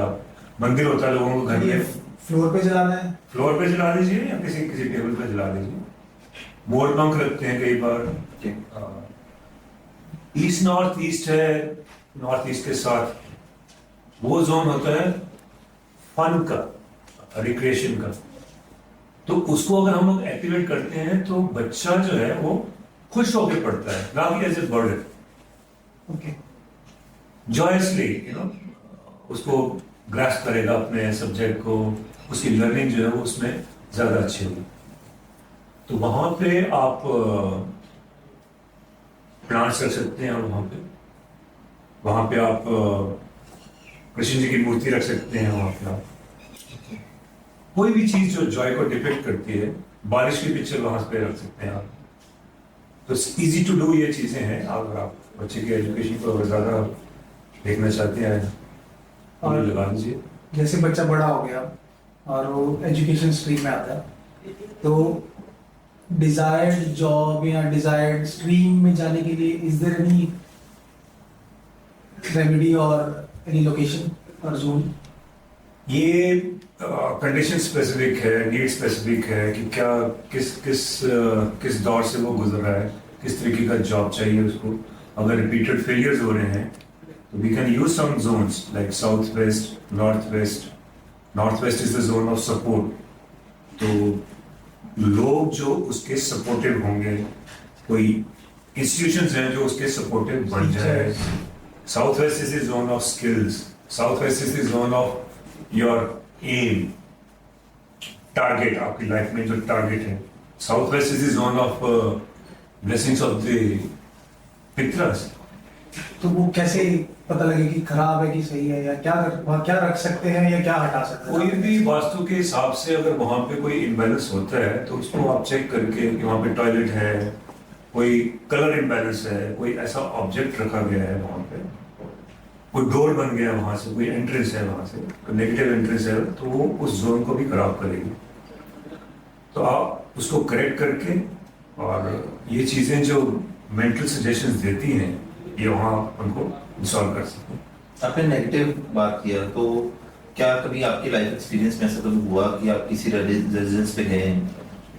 मंदिर होता है लोगों को घर में, फ्लोर पे जलाना है, फ्लोर पे जला दीजिए या किसी किसी टेबल पे जला दीजिए। मोर पंख रखते हैं कई बार। ईस्ट नॉर्थ ईस्ट है, नॉर्थ ईस्ट के साथ वो जोन होता है फन का, रिक्रिएशन का। तो उसको अगर हम लोग एक्टिवेट करते हैं तो बच्चा जो है वो खुश होकर पढ़ता है, ना कि as a burden. Okay, joyously उसको ग्रास्प करेगा अपने सब्जेक्ट को, उसकी लर्निंग जो है वो उसमें ज्यादा अच्छी होगी। तो वहां पे आप प्लांट्स रख सकते हैं, और वहां पे आप कृष्ण जी की मूर्ति रख सकते हैं। वहां पे आप कोई भी चीज जो जॉय को डिपिक्ट करती है, बारिश की पिक्चर वहां पे रख सकते हैं आप। तो इजी टू डू ये चीजें हैं। अगर आप बच्चे की एजुकेशन को अगर ज्यादा देखना चाहते हैं और लगा दीजिए। जैसे बच्चा बड़ा हो गया और वो एजुकेशन स्ट्रीम में आता है, तो डिजायर्ड जॉब या डिजायर्ड स्ट्रीम में जाने के लिए इज देयर एनी रेमेडी और एनी लोकेशन और जोन? ये कंडीशन स्पेसिफिक है, नीड स्पेसिफिक है कि क्या किस दौर से वो गुजर रहा है, किस तरीके का जॉब चाहिए उसको। अगर रिपीटेड फेलियर्स हो रहे हैं तो we can use some zones like south west, north west. North west is the zone of support. तो लोग जो उसके सपोर्टिव होंगे, कोई इंस्टीट्यूशंस हैं जो उसके सपोर्टिव बन जाए। South west is the zone of skills. South west is the zone of your aim, target, आपकी लाइफ में जो टारगेट है। South west is the zone of blessings of the पितरास। तो वो कैसे पता लगे कि खराब है कि सही है, या वहाँ क्या रख सकते हैं या क्या हटा सकते हैं? कोई भी वास्तु के हिसाब से अगर वहां पे कोई इम्बैलेंस होता है तो उसको आप चेक करके कि वहां पे टॉयलेट है, कोई कलर इम्बैलेंस है, कोई ऐसा ऑब्जेक्ट रखा गया है वहां पे, कोई डोर बन गया वहां से, कोई एंट्रेंस है वहां से, कोई नेगेटिव एंट्रेंस है, तो वो उस जोन को भी खराब करेगी। तो आप उसको करेक्ट करके, और ये चीजें जो मेंटल सजेशंस देती हैं ये वहाँ उनको इंस्टॉल कर सकते। आपने नेगेटिव बात किया, तो क्या कभी आपकी लाइफ एक्सपीरियंस में ऐसा कभी हुआ कि आप किसी रेजिडेंस पे गए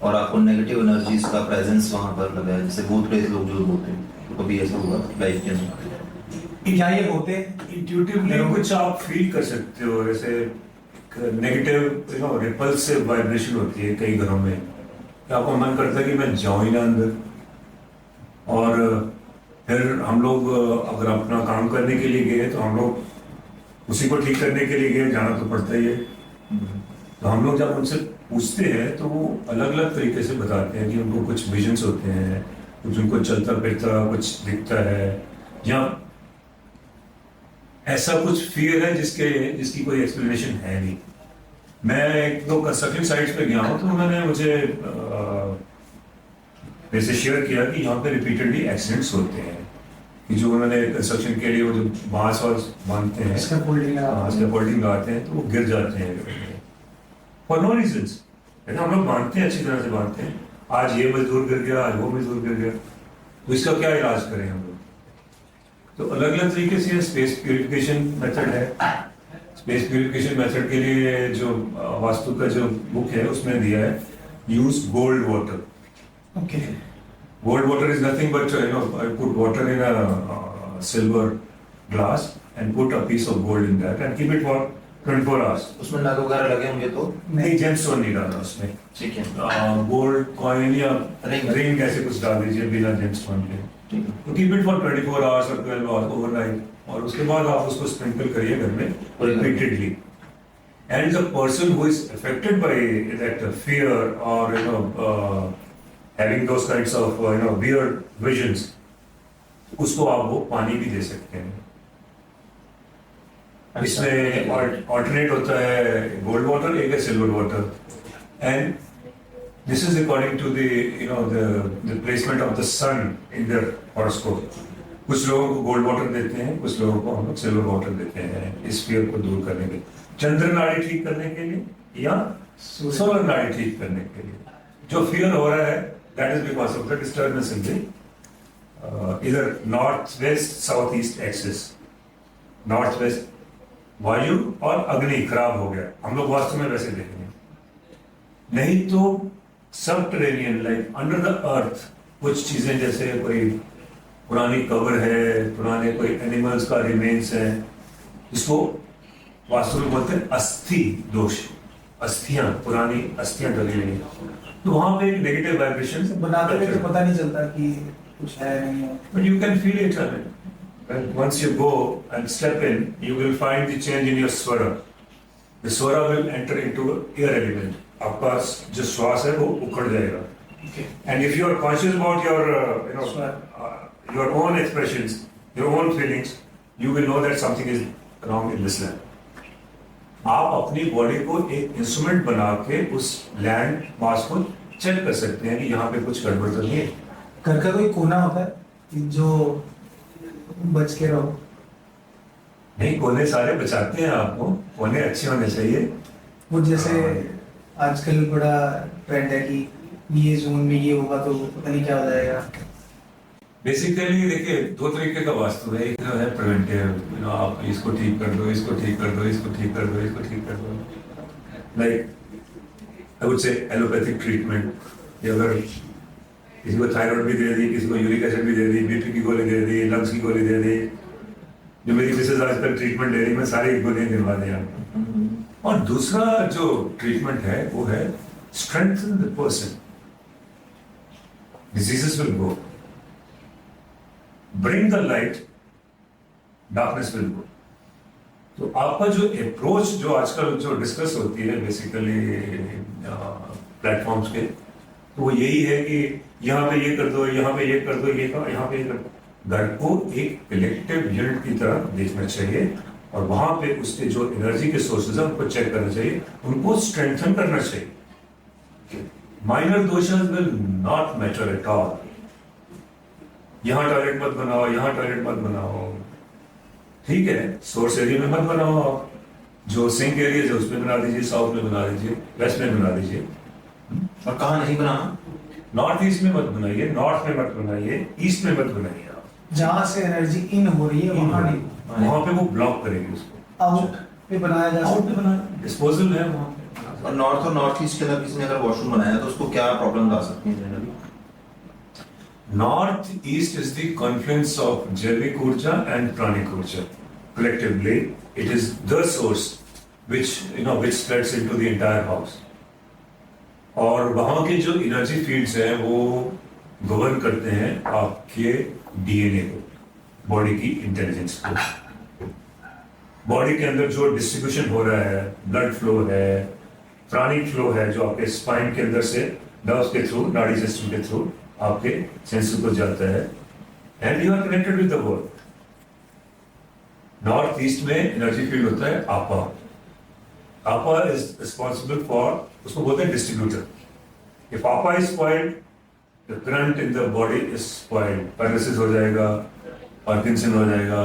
और आपको नेगेटिव एनर्जीज का प्रेजेंस वहां पर लगा है, जैसे भूत प्रेत लोग जो बोलते हैं, तो कभी ऐसा हुआ लाइफ के अंदर? क्या ये होते इंट्यूटिवली कुछ आप फील कर सकते हो, जैसे नेगेटिव रिपल्सिव वाइब्रेशन होती है कई घरों में, कि आपको मन करता है कि मैं जाऊं ही ना अंदर। और फिर हम लोग अगर अपना काम करने के लिए गए तो हम लोग उसी को ठीक करने के लिए गए, जाना तो पड़ता ही है। तो हम लोग जब उनसे पूछते हैं तो वो अलग अलग तरीके से बताते हैं कि उनको कुछ विजन्स होते हैं, कुछ उनको चलता फिरता कुछ दिखता है, या ऐसा कुछ फियर है जिसकी कोई एक्सप्लेनेशन है नहीं। मैं एक दो कंस्ट्रक्शन साइट्स पे गया हूँ तो उन्होंने मुझे जैसे शेयर किया कि यहाँ पे रिपीटेडली एक्सीडेंट्स होते हैं, कि जो उन्होंने कंस्ट्रक्शन के लिए वो जो बांस वास बांधते हैं, स्कैफोल्डिंग लगाते हैं, तो वो गिर जाते हैं फॉर नो रीजंस। हम लोग बांधते हैं, अच्छी तरह से बांधते हैं, आज ये मजदूर गिर गया, आज वो मजदूर गिर गया, तो इसका क्या इलाज करें हम लोग? तो अलग अलग तरीके से स्पेस प्यूरिफिकेशन मेथड है। स्पेस प्यूरिफिकेशन मेथड के लिए जो वास्तु का जो बुक है उसमें दिया है, use gold water. Okay, Gold water is nothing but I put water in a silver glass and put a piece of gold in that and keep it for 24 hours. उसमें नग वगैरह लगे होंगे तो नहीं, जेमस्टोन नहीं डालना उसमें। ठीक है, गोल्ड कॉइन या Ring. रिंग ऐसे कुछ डाल दीजिए बिना जेमस्टोन के। ठीक है। तो कीप इट फॉर 24 आवर्स और 12 आवर्स ओवरनाइट, और उसके बाद आप उसको स्प्रिंकल करिए घर में repeatedly. And the person who is affected by that fear और having those kinds of weird visions, उसको आप वो पानी भी दे सकते हैं। इसमें ऑल्टरनेट होता है गोल्ड वाटर, एक है silver water, and this is according to the placement of the sun in their horoscope. कुछ लोगों को गोल्ड वाटर देते हैं, कुछ लोगों को हम लोग सिल्वर वाटर देते हैं इस फियर को दूर करने के लिए, चंद्र नाड़ी ठीक करने के लिए या सोलर नाड़ी ठीक करने के लिए। जो फियर हो रहा है that is because of the disturbance in the either north-west, south-east axis. North-west वायु और अग्नि खराब हो गया, हम लोग वास्तव में वैसे देखेंगे। नहीं तो सबटरेनियन लाइक अंडर द अर्थ कुछ चीजें, जैसे कोई पुरानी कवर है, पुराने कोई एनिमल्स का रिमेन्स है, इसको वास्तव में बोलते हैं अस्थि दोष, अस्थियां, पुरानी अस्थियां डली हुई, तो वहां पे एक नेगेटिव वाइब्रेशन बनाते हुए तो पता नहीं चलता कि कुछ है नहीं है, but you can feel it. And once you go and step in, you will find the change in your swara. The swara will enter into air element. आपका जो श्वास है वो उखड़ जाएगा. And if you are conscious about your your own expressions, your own feelings, you will know that something is wrong in this land. आप अपनी body को एक इंस्ट्रूमेंट बना के उस लैंड मास को चेक कर सकते हैं कि यहाँ पे कुछ गड़बड़ तो नहीं है। घर का कोई कोना होता है कि जो बच के रहो? नहीं, कोने सारे बचाते हैं आपको, कोने अच्छे होने चाहिए। वो जैसे आजकल बड़ा ट्रेंड है कि ये जोन में ये होगा तो पता नहीं क्या हो जाएगा। बेसिकली देखिए, दो तरीके का वास्तु है। एक जो है प्रिवेंटिव, आप इसको ठीक कर दो, इसको ठीक कर दो, इसको ठीक कर दो, इसको ठीक कर दो, like I would say allopathic treatment. ये अगर किसी को थायराइड भी दे दी, किसी को यूरिक एसिड भी दे दी, बीपी की गोली दे दी, लंग्स की गोली दे दी, जो मेरी मिसेज आजकल ट्रीटमेंट ले रही, मैं सारी गोलियां दिलवा दिया। और दूसरा जो ट्रीटमेंट है वो है strengthen the person, diseases will go, bring the light, darkness will go. तो आपका जो अप्रोच जो आजकल जो डिस्कस होती है बेसिकली प्लेटफॉर्म्स पे, तो वो यही है कि यहाँ पे ये कर दो, यहाँ पे ये कर दो, यहाँ पे ये कर दो। घर को एक कलेक्टिव यूनिट की तरह देखना चाहिए और वहां पे उसके जो एनर्जी के सोर्सेज है उनको चेक करना चाहिए, उनको स्ट्रेंथन करना चाहिए। माइनर दोषास will not matter at all. यहां टॉयलेट मत बनाओ, यहां टॉयलेट मत बनाओ, ठीक है, सोर्स एरिया में मत बनाओ, आप जो सिंक एरिया है उसमें बना दीजिए, साउथ में बना दीजिए, वेस्ट में बना दीजिए। और कहाँ नहीं बनाना? नॉर्थ ईस्ट में मत बनाइए, नॉर्थ में मत बनाइए, ईस्ट में मत बनाइए। आप जहाँ से एनर्जी इन हो रही है वहां नहीं, वहां पे वो ब्लॉक करेगी उसको। आउट पे बनाया जा आउट सकता पे बना, डिस्पोजल है वहां पे। और नॉर्थ और नॉर्थ ईस्ट के अंदर किसी ने अगर वॉशरूम बनाया तो उसको क्या प्रॉब्लम आ सकती है generally? North East is the confluence of Jaivik Urja and Pranic Urja. Collectively, it is the source which which spreads into the entire house. और वहाँ के जो एनर्जी फील्ड्स हैं वो गवर्न करते हैं आपके डीएनए को, बॉडी की इंटेलिजेंस को। बॉडी के अंदर जो डिस्ट्रीब्यूशन हो रहा है, ब्लड फ्लो है, प्राणिक फ्लो है जो आपके स्पाइन के अंदर से नर्व्स के थ्रू, नाड़ी सिस्टम के थ्रू आपके सेंसर को जाता है, and you are connected with the world. North east में एनर्जी फील्ड होता है आपा। आपा इज रिस्पॉन्सिबल फॉर, उसको बोलते हैं डिस्ट्रीब्यूटर। इफ आपा is spoiled, the current in the body is spoiled, paralysis हो जाएगा, पार्किंसन हो जाएगा,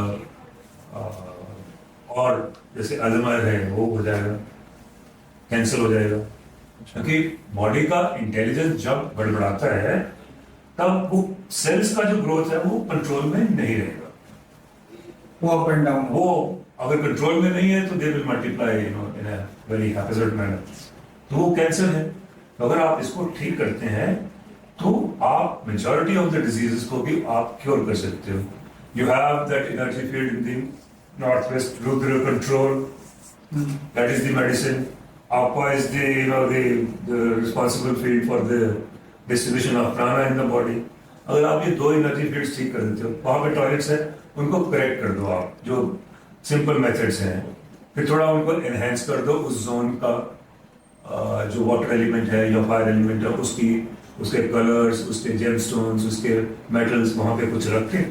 और जैसे अल्जाइमर है वो हो जाएगा, कैंसर हो जाएगा। क्योंकि बॉडी का इंटेलिजेंस जब गड़बड़ाता है तब वो सेल्स का जो ग्रोथ है वो कंट्रोल में नहीं रहेगा। वो अप एंड डाउन वो अगर कंट्रोल में नहीं है तो they will multiply in a very haphazard manner, तो वो कैंसर है। तो अगर आप इसको ठीक करते हैं तो आप मेजॉरिटी ऑफ द डिजीजेस को भी आप क्योर कर सकते हो। You have that energy field in the north west, Rudra control, that is the medicine. Apa is the responsible field for the distribution of prana in the body. अगर आप ये दो एनर्जी फील्ड्स ठीक कर देते हो, वहाँ पे टॉयलेट्स है उनको करेक्ट कर दो आप, जो सिंपल मेथड्स हैं, फिर थोड़ा उनको एनहेंस कर दो उस जोन का, जो वाटर एलिमेंट है या फायर एलिमेंट है उसकी, उसके कलर्स, उसके जेमस्टोन्स, उसके मेटल्स वहाँ पे कुछ रख के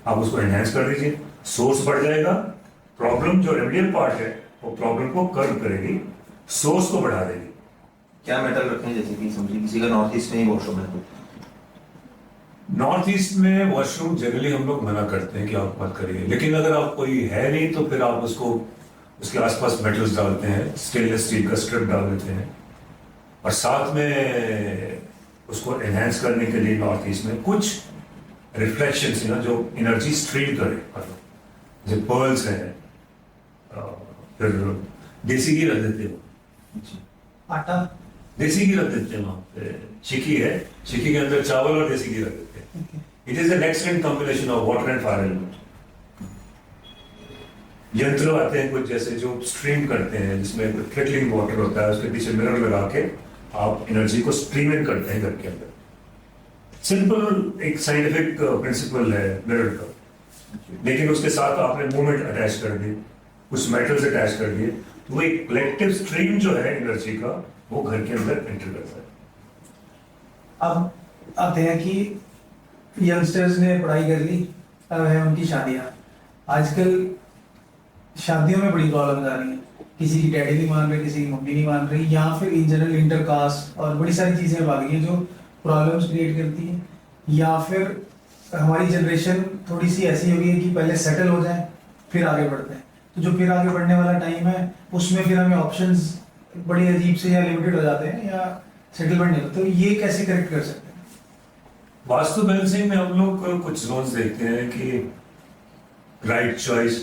आप उसको एनहेंस कर दीजिए, सोर्स बढ़ जाएगा। प्रॉब्लम जो रेमेडियल पार्ट है वो प्रॉब्लम को कर्व करेगी, सोर्स को बढ़ा देगी। क्या मेटल रखें? जैसे कि समझिए किसी का नॉर्थ ईस्ट में ही वॉशरूम है तो नॉर्थ ईस्ट में वॉशरूम जनरली हम लोग मना करते हैं कि आप मत करिए, लेकिन अगर आप कोई है नहीं तो फिर आप उसको उसके आसपास मेटल्स डालते हैं, स्टेनलेस स्टील का स्ट्रिप डाल देते हैं, और साथ में उसको एनहेंस करने के लिए नॉर्थ ईस्ट में कुछ रिफ्लेक्शंस ना जो एनर्जी स्ट्रीम करे, जैसे पर्ल्स है, फिर देसी घी रख देते हो, आटा, देसी घी रख देते हैं वहाँ पे, चिक्की है, चिक्की के अंदर चावल और देसी घी रख देते हैं। It is an excellent combination of water and fire element. यंत्र आते हैं कुछ जैसे जो स्ट्रीम करते हैं, जिसमें ट्रिकलिंग वाटर होता है, उसके पीछे मिरर लगा के आप एनर्जी को स्ट्रीम इन करते हैं घर के अंदर। सिंपल एक साइंटिफिक प्रिंसिपल है मिरर का, लेकिन उसके साथ आपने मूवमेंट अटैच कर दी, कुछ मेटल्स अटैच कर दिए, तो वो एक कलेक्टिव स्ट्रीम जो है एनर्जी का वो घर के अंदर एंटर करता है। अब आते हैं कि यंगस्टर्स ने पढ़ाई कर ली, अब है उनकी शादियां। आजकल शादियों में बड़ी प्रॉब्लम आ रही है, किसी की डैडी नहीं मान रहे, किसी की मम्मी नहीं मान रही, या फिर इन जनरल इंटरकास्ट और बड़ी सारी चीजें आ गई हैं जो प्रॉब्लम्स क्रिएट करती हैं। या फिर हमारी जनरेशन थोड़ी सी ऐसी हो गई है कि पहले सेटल हो जाए फिर आगे बढ़ते हैं, तो जो फिर आगे बढ़ने वाला टाइम है उसमें फिर हमें ऑप्शंस बड़ी अजीब से या लिमिटेड हो जाते हैं या सेटलमेंट नहीं होता। तो ये कैसे करेक्ट कर सकते हैं? वास्तु बैलेंसिंग में हम लोग कुछ जोन्स देखते हैं कि राइट चॉइस,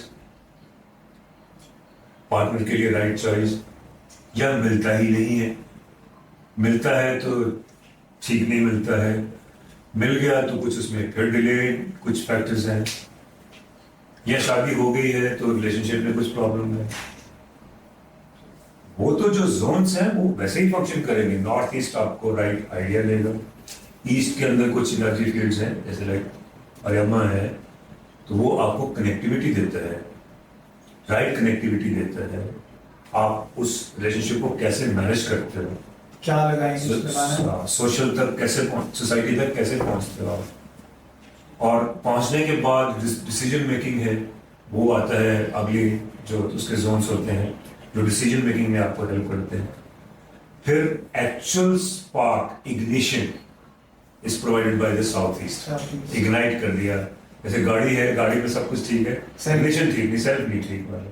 पार्टनर के लिए राइट चॉइस, या मिलता ही नहीं है, मिलता है तो ठीक नहीं मिलता है, मिल गया तो कुछ उसमें फिर डिले, कुछ फैक्टर्स हैं, या शादी हो गई है तो रिलेशनशिप में कुछ प्रॉब्लम है। वो तो जो जोन्स हैं वो वैसे ही फंक्शन करेंगे। नॉर्थ ईस्ट आपको राइट आइडिया देगा, ईस्ट के अंदर कुछ एनर्जी फील्ड्स हैं जैसे लाइक अरियमा है, तो वो आपको कनेक्टिविटी देता है, राइट कनेक्टिविटी देता है। आप उस रिलेशनशिप को कैसे मैनेज करते हो, क्या लगाएंगे सोशल तक कैसे सोसाइटी तक कैसे पहुंचते हो आप, और पहुंचने के बाद डिसीजन मेकिंग है वो आता है अगली जो उसके जोन्स होते हैं जो डिसीजन मेकिंग में आपको हेल्प करते हैं। फिर actual spark ignition is provided by the south east. Ignite कर दिया, जैसे गाड़ी है, गाड़ी में सब कुछ ठीक है, इग्निशन ठीक नहीं, सेल्फ नहीं ठीक वाला,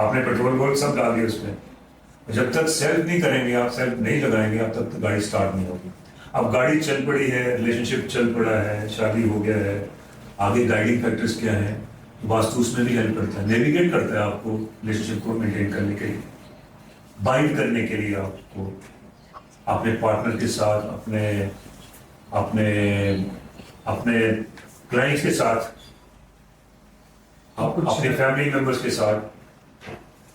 आपने पेट्रोल वोल सब डाल दिया उसमें, जब तक सेल्फ नहीं करेंगे आप, सेल्फ नहीं लगाएंगे आप, तब तक गाड़ी स्टार्ट नहीं होगी। अब गाड़ी चल पड़ी है, रिलेशनशिप चल पड़ा है, शादी हो गया है, आगे गाइडिंग फैक्टर्स क्या है, वास्तु उसमें भी हेल्प करता है, नेविगेट करता है आपको रिलेशनशिप को मेंटेन करने के लिए, बाइंड करने के लिए आपको अपने पार्टनर के साथ, अपने अपने अपने क्लाइंट्स के साथ, अपने फैमिली मेंबर्स के साथ।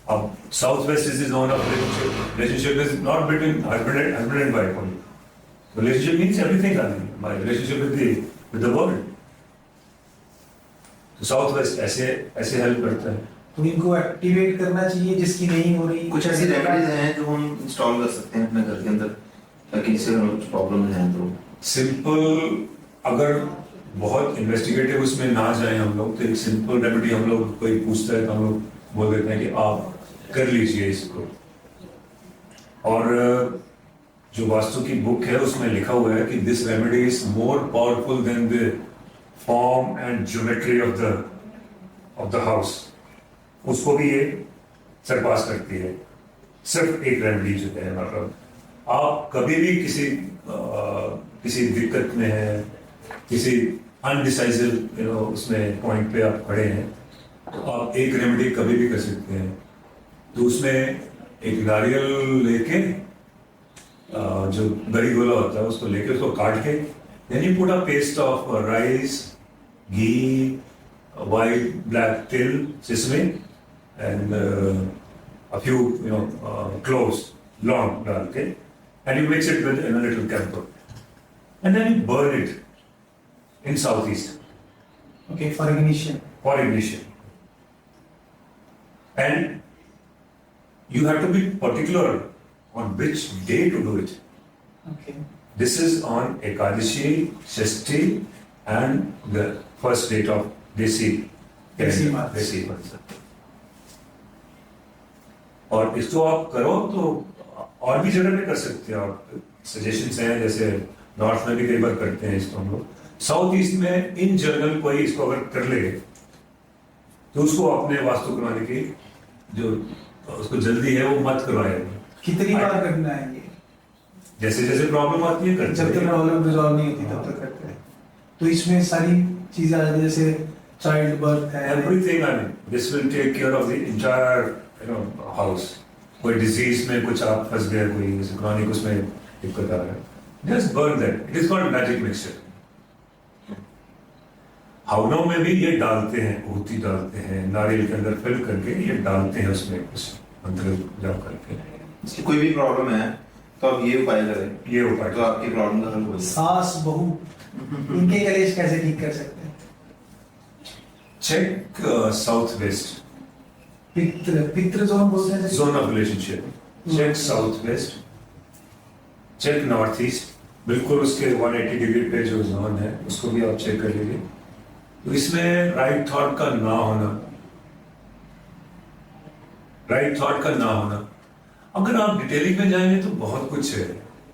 अब south west is zone of relationship is not between husband and wife only, relationship means everything, my relationship with the world. तो साउथ वेस्ट ऐसे हेल्प करता है। तो इनको एक्टिवेट करना चाहिए जिसकी नहीं हो रही। कुछ ऐसी रेमेडीज हैं जो हम इंस्टॉल कर सकते हैं अपने घर के अंदर ताकि इससे कुछ प्रॉब्लम है तो सिंपल, अगर बहुत इन्वेस्टिगेटिव उसमें ना जाए हम लोग, तो एक सिंपल रेमेडी हम लोग कोई पूछता है तो हम लोग बोल देते हैं कि आप कर लीजिए इसको। और जो वास्तु की बुक है उसमें लिखा हुआ है कि this remedy is more powerful than the form and geometry of the house, उसको भी ये सरपास करती है। सिर्फ एक रेमेडी जो है, मतलब आप कभी भी किसी दिक्कत में है, किसी अनडिसाइसिव उसमें पॉइंट पे आप खड़े हैं, तो आप एक रेमेडी कभी भी कर सकते हैं। तो उसमें एक नारियल लेके, जो गरी गोला होता है उसको लेके, उसको काट के, then you put a paste of rice, ghee, white, black till, sesame, and a few, cloves, long, okay, and you mix it with in a little camphor, and then you burn it in southeast. Okay, for ignition. For ignition, and you have to be particular on which day to do it. Okay. This is on Ekadashi, Shashti, and the first date of देसी मास। देसी मास। और इसको आप करो तो और भी जगह पे कर सकते हैं आप। सजेशंस हैं, जैसे नॉर्थ में भी कई बार करते हैं इसको हम लोग, साउथ ईस्ट में इन जनरल कोई इसको अगर कर ले तो उसको अपने वास्तु करवाने की जो उसको जल्दी है वो मत करवाए। कितनी बार करना है ये? जैसे जैसे प्रॉब्लम आती है करते जब तक प्रॉब्लम रिजॉल्व नहीं होती तब तक करते हैं। तो इसमें सारी चीजें आ जाती है, जैसे चाइल्ड बर्थ है, everything, I mean, this will take care of the entire, house. कोई डिजीज में कुछ आप फंस गए, कोई जैसे क्रॉनिक उसमें दिक्कत आ रहा है, just burn that. It is called magic mixture. हवनों में भी ये डालते हैं, होती डालते हैं, नारियल के अंदर फिल करके ये डालते हैं उसमें कुछ मंत्र जाप करके। इसकी कोई भी प्रॉब्लम है तो आप ये उपाय करें, ये उपाय तो आपकी प्रॉब्लम का हल हो जाएगा। सास बहू इनके कलेश कैसे ठीक कर सकते हैं? चेक साउथ वेस्ट पितृ जोन बोलते हैं zone of relationship, check south west, check north east, बिल्कुल उसके 180 डिग्री पे जो जोन है उसको भी आप चेक कर लीजिए। तो इसमें राइट थॉट का ना होना, राइट थॉट का ना होना, अगर आप डिटेलिंग में जाएंगे तो बहुत कुछ है।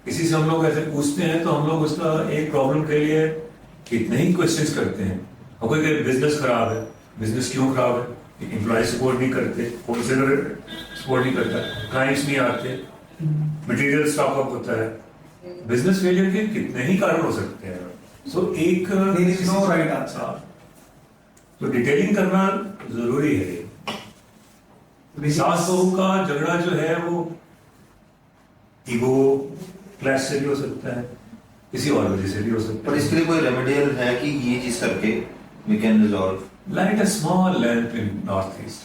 किसी से हम लोग ऐसे पूछते हैं तो हम लोग उसका एक प्रॉब्लम के लिए कितने ही क्वेश्चंस करते हैं। और कोई बिजनेस खराब है, बिजनेस क्यों खराब है, एम्प्लॉय सपोर्ट नहीं करते, होलसेलर सपोर्ट नहीं करता, क्लाइंट्स नहीं आते, मटेरियल स्टॉक अप होता है, बिजनेस फेलियर के कितने ही कारण हो सकते हैं। सो एक There is no right answer. तो डिटेलिंग करना जरूरी है। सास बहू का झगड़ा जो है वो ईगो क्लैश से भी हो सकता है, किसी और वजह से भी हो सकता पर है। इसके लिए कोई रेमेडियल है कि ये चीज करके we can resolve? Light a small lamp in north east,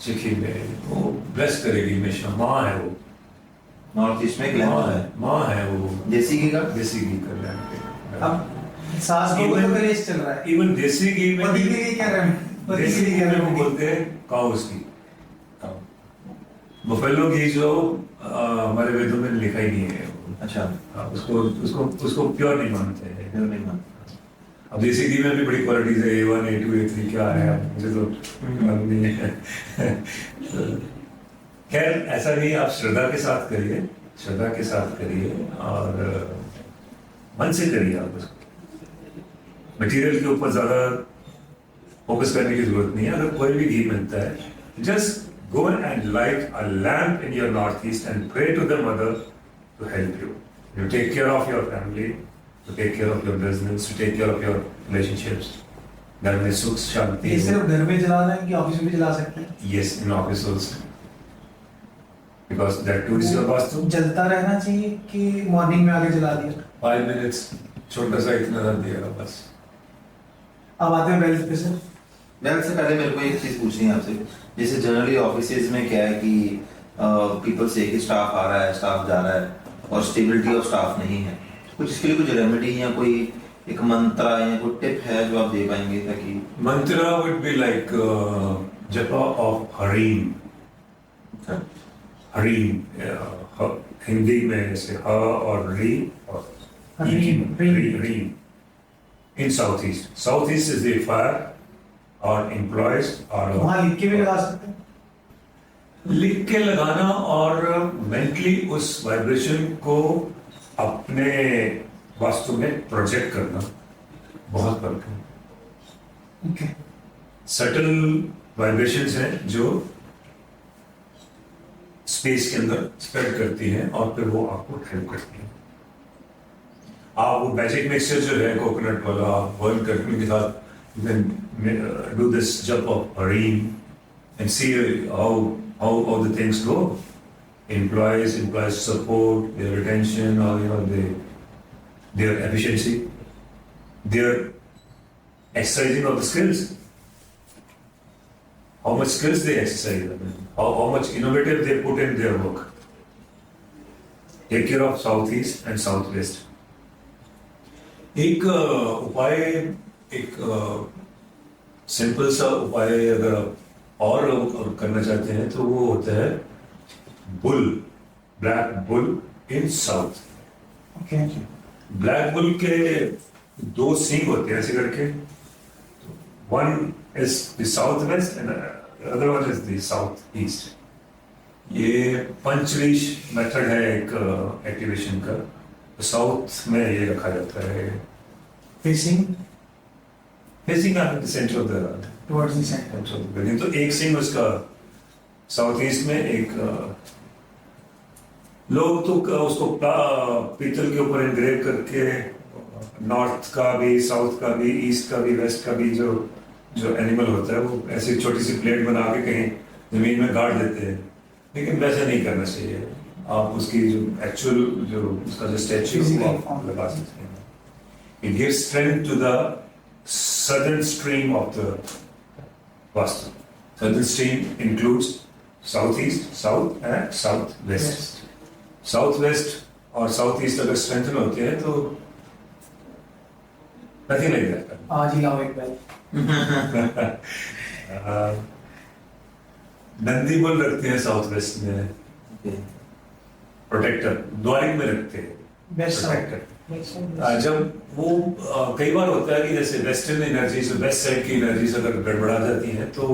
चिखी में, वो ब्लेस करेगी हमेशा। माँ है वो, नॉर्थ ईस्ट में माँ ग्लैंड है, माँ है वो, देसी घी का। देसी घी का लैंप। अब सास बहू का कलेश चल रहा है, इवन देसी घी में पति भी, के लिए क्या रेमेडी? पति के देसी लिए घी क्या में वो रेमेडी? बोलते हैं काउस घी, बफेलो घी जो हमारे वेदों में लिखा ही नहीं है। अच्छा, उसको उसको उसको प्योर नहीं मानते हैं। फिर नहीं मानता। अब देसी में भी बड़ी क्वालिटीज है, A1 A2 A3 क्या है मुझे तो मालूम नहीं है। खैर ऐसा नहीं, आप श्रद्धा के साथ करिए, श्रद्धा के साथ करिए और मन से करिए। आप उसको मटेरियल के ऊपर ज्यादा फोकस करने की जरूरत नहीं है। अगर कोई भी घी मिलता है, just go and light a lamp in your northeast and pray to the mother to help you. You take care of your family, to take care of your business, to take care of your relationships. घर में सुख शांति ये सिर्फ घर में जलाना है कि ऑफिस में भी जला सकते हैं? Yes, in office also. Because that too is your vastu. जलता रहना चाहिए कि मॉर्निंग में आगे जला दिया? 5 minutes, छोटा सा इतना डाल दिया बस। अब आते हैं वेल्थ पे सर। वेल्थ से पहले मेरे को एक चीज पूछनी है आपसे, जैसे जनरली ऑफिसेज में क्या है कि पीपल से कि स्टाफ आ रहा है, स्टाफ जा रहा है और स्टेबिलिटी ऑफ स्टाफ नहीं है, कुछ इसके लिए कुछ रेमेडी या कोई एक मंत्र या कोई टिप है जो आप दे पाएंगे ताकि? Mantra would be like japa of Harim. Hareem, Hindi में से ह और री और रीम in south east is the fire और एम्प्लॉयज और वहाँ लिख के भी लगा सकते हैं? लिख के लगाना और मेंटली उस वाइब्रेशन को अपने वास्तु में प्रोजेक्ट करना बहुत फर्क है। ओके। सटल वाइब्रेशंस हैं जो स्पेस के अंदर स्प्रेड करती हैं और फिर वो आपको हेल्प करती हैं। आप वो मैजिक मिक्सचर जो है कोकोनट वाला, आप बॉइल करने के साथ you can do this jump of Harim and see how the things go. Employees support, their retention, or their efficiency, their exercising of the skills. How much skills they exercise, how much innovative they put in their work. Take care of southeast and southwest. एक उपाय, एक simple सा उपाय अगर आप और करना चाहते हैं तो वो होता है बुल, ब्लैक बुल इन साउथ। ओके। ब्लैक बुल के 2 सींग होते हैं ऐसे करके, one is the south waste and other one is the south east. ये पंचरीश मेथड है एक एक्टिवेशन का, साउथ में ये रखा जाता है। Facing at the center of the towards the centre. center of the building। तो एक सिंह उसका साउथ ईस्ट में, एक लोग तो उसको पीतल के ऊपर एनग्रेव करके नॉर्थ का भी, साउथ का भी, ईस्ट का भी, वेस्ट का भी जो एनिमल होता है वो ऐसी छोटी सी प्लेट बना के कहीं जमीन में गाड़ देते हैं, लेकिन वैसा नहीं करना चाहिए। आप उसकी जो एक्चुअल उसका जो स्टैच्यू आप लगा सकते हैं। It gives strength to the southern stream of the Vastu. Southern stream includes southeast, south and southwest. Southwest और southeast अगर strengthen होते हैं तो nothing like that. आज ही लाओ एक बैल। नंदी बुल रखते हैं साउथवेस्ट में, प्रोटेक्टर द्वारिक में रखते हैं बेस्ट प्रोटेक्टर। जब वो कई बार होता है कि जैसे वेस्टर्न एनर्जी से वेस्ट साइड की एनर्जीज अगर गड़बड़ा जाती हैं तो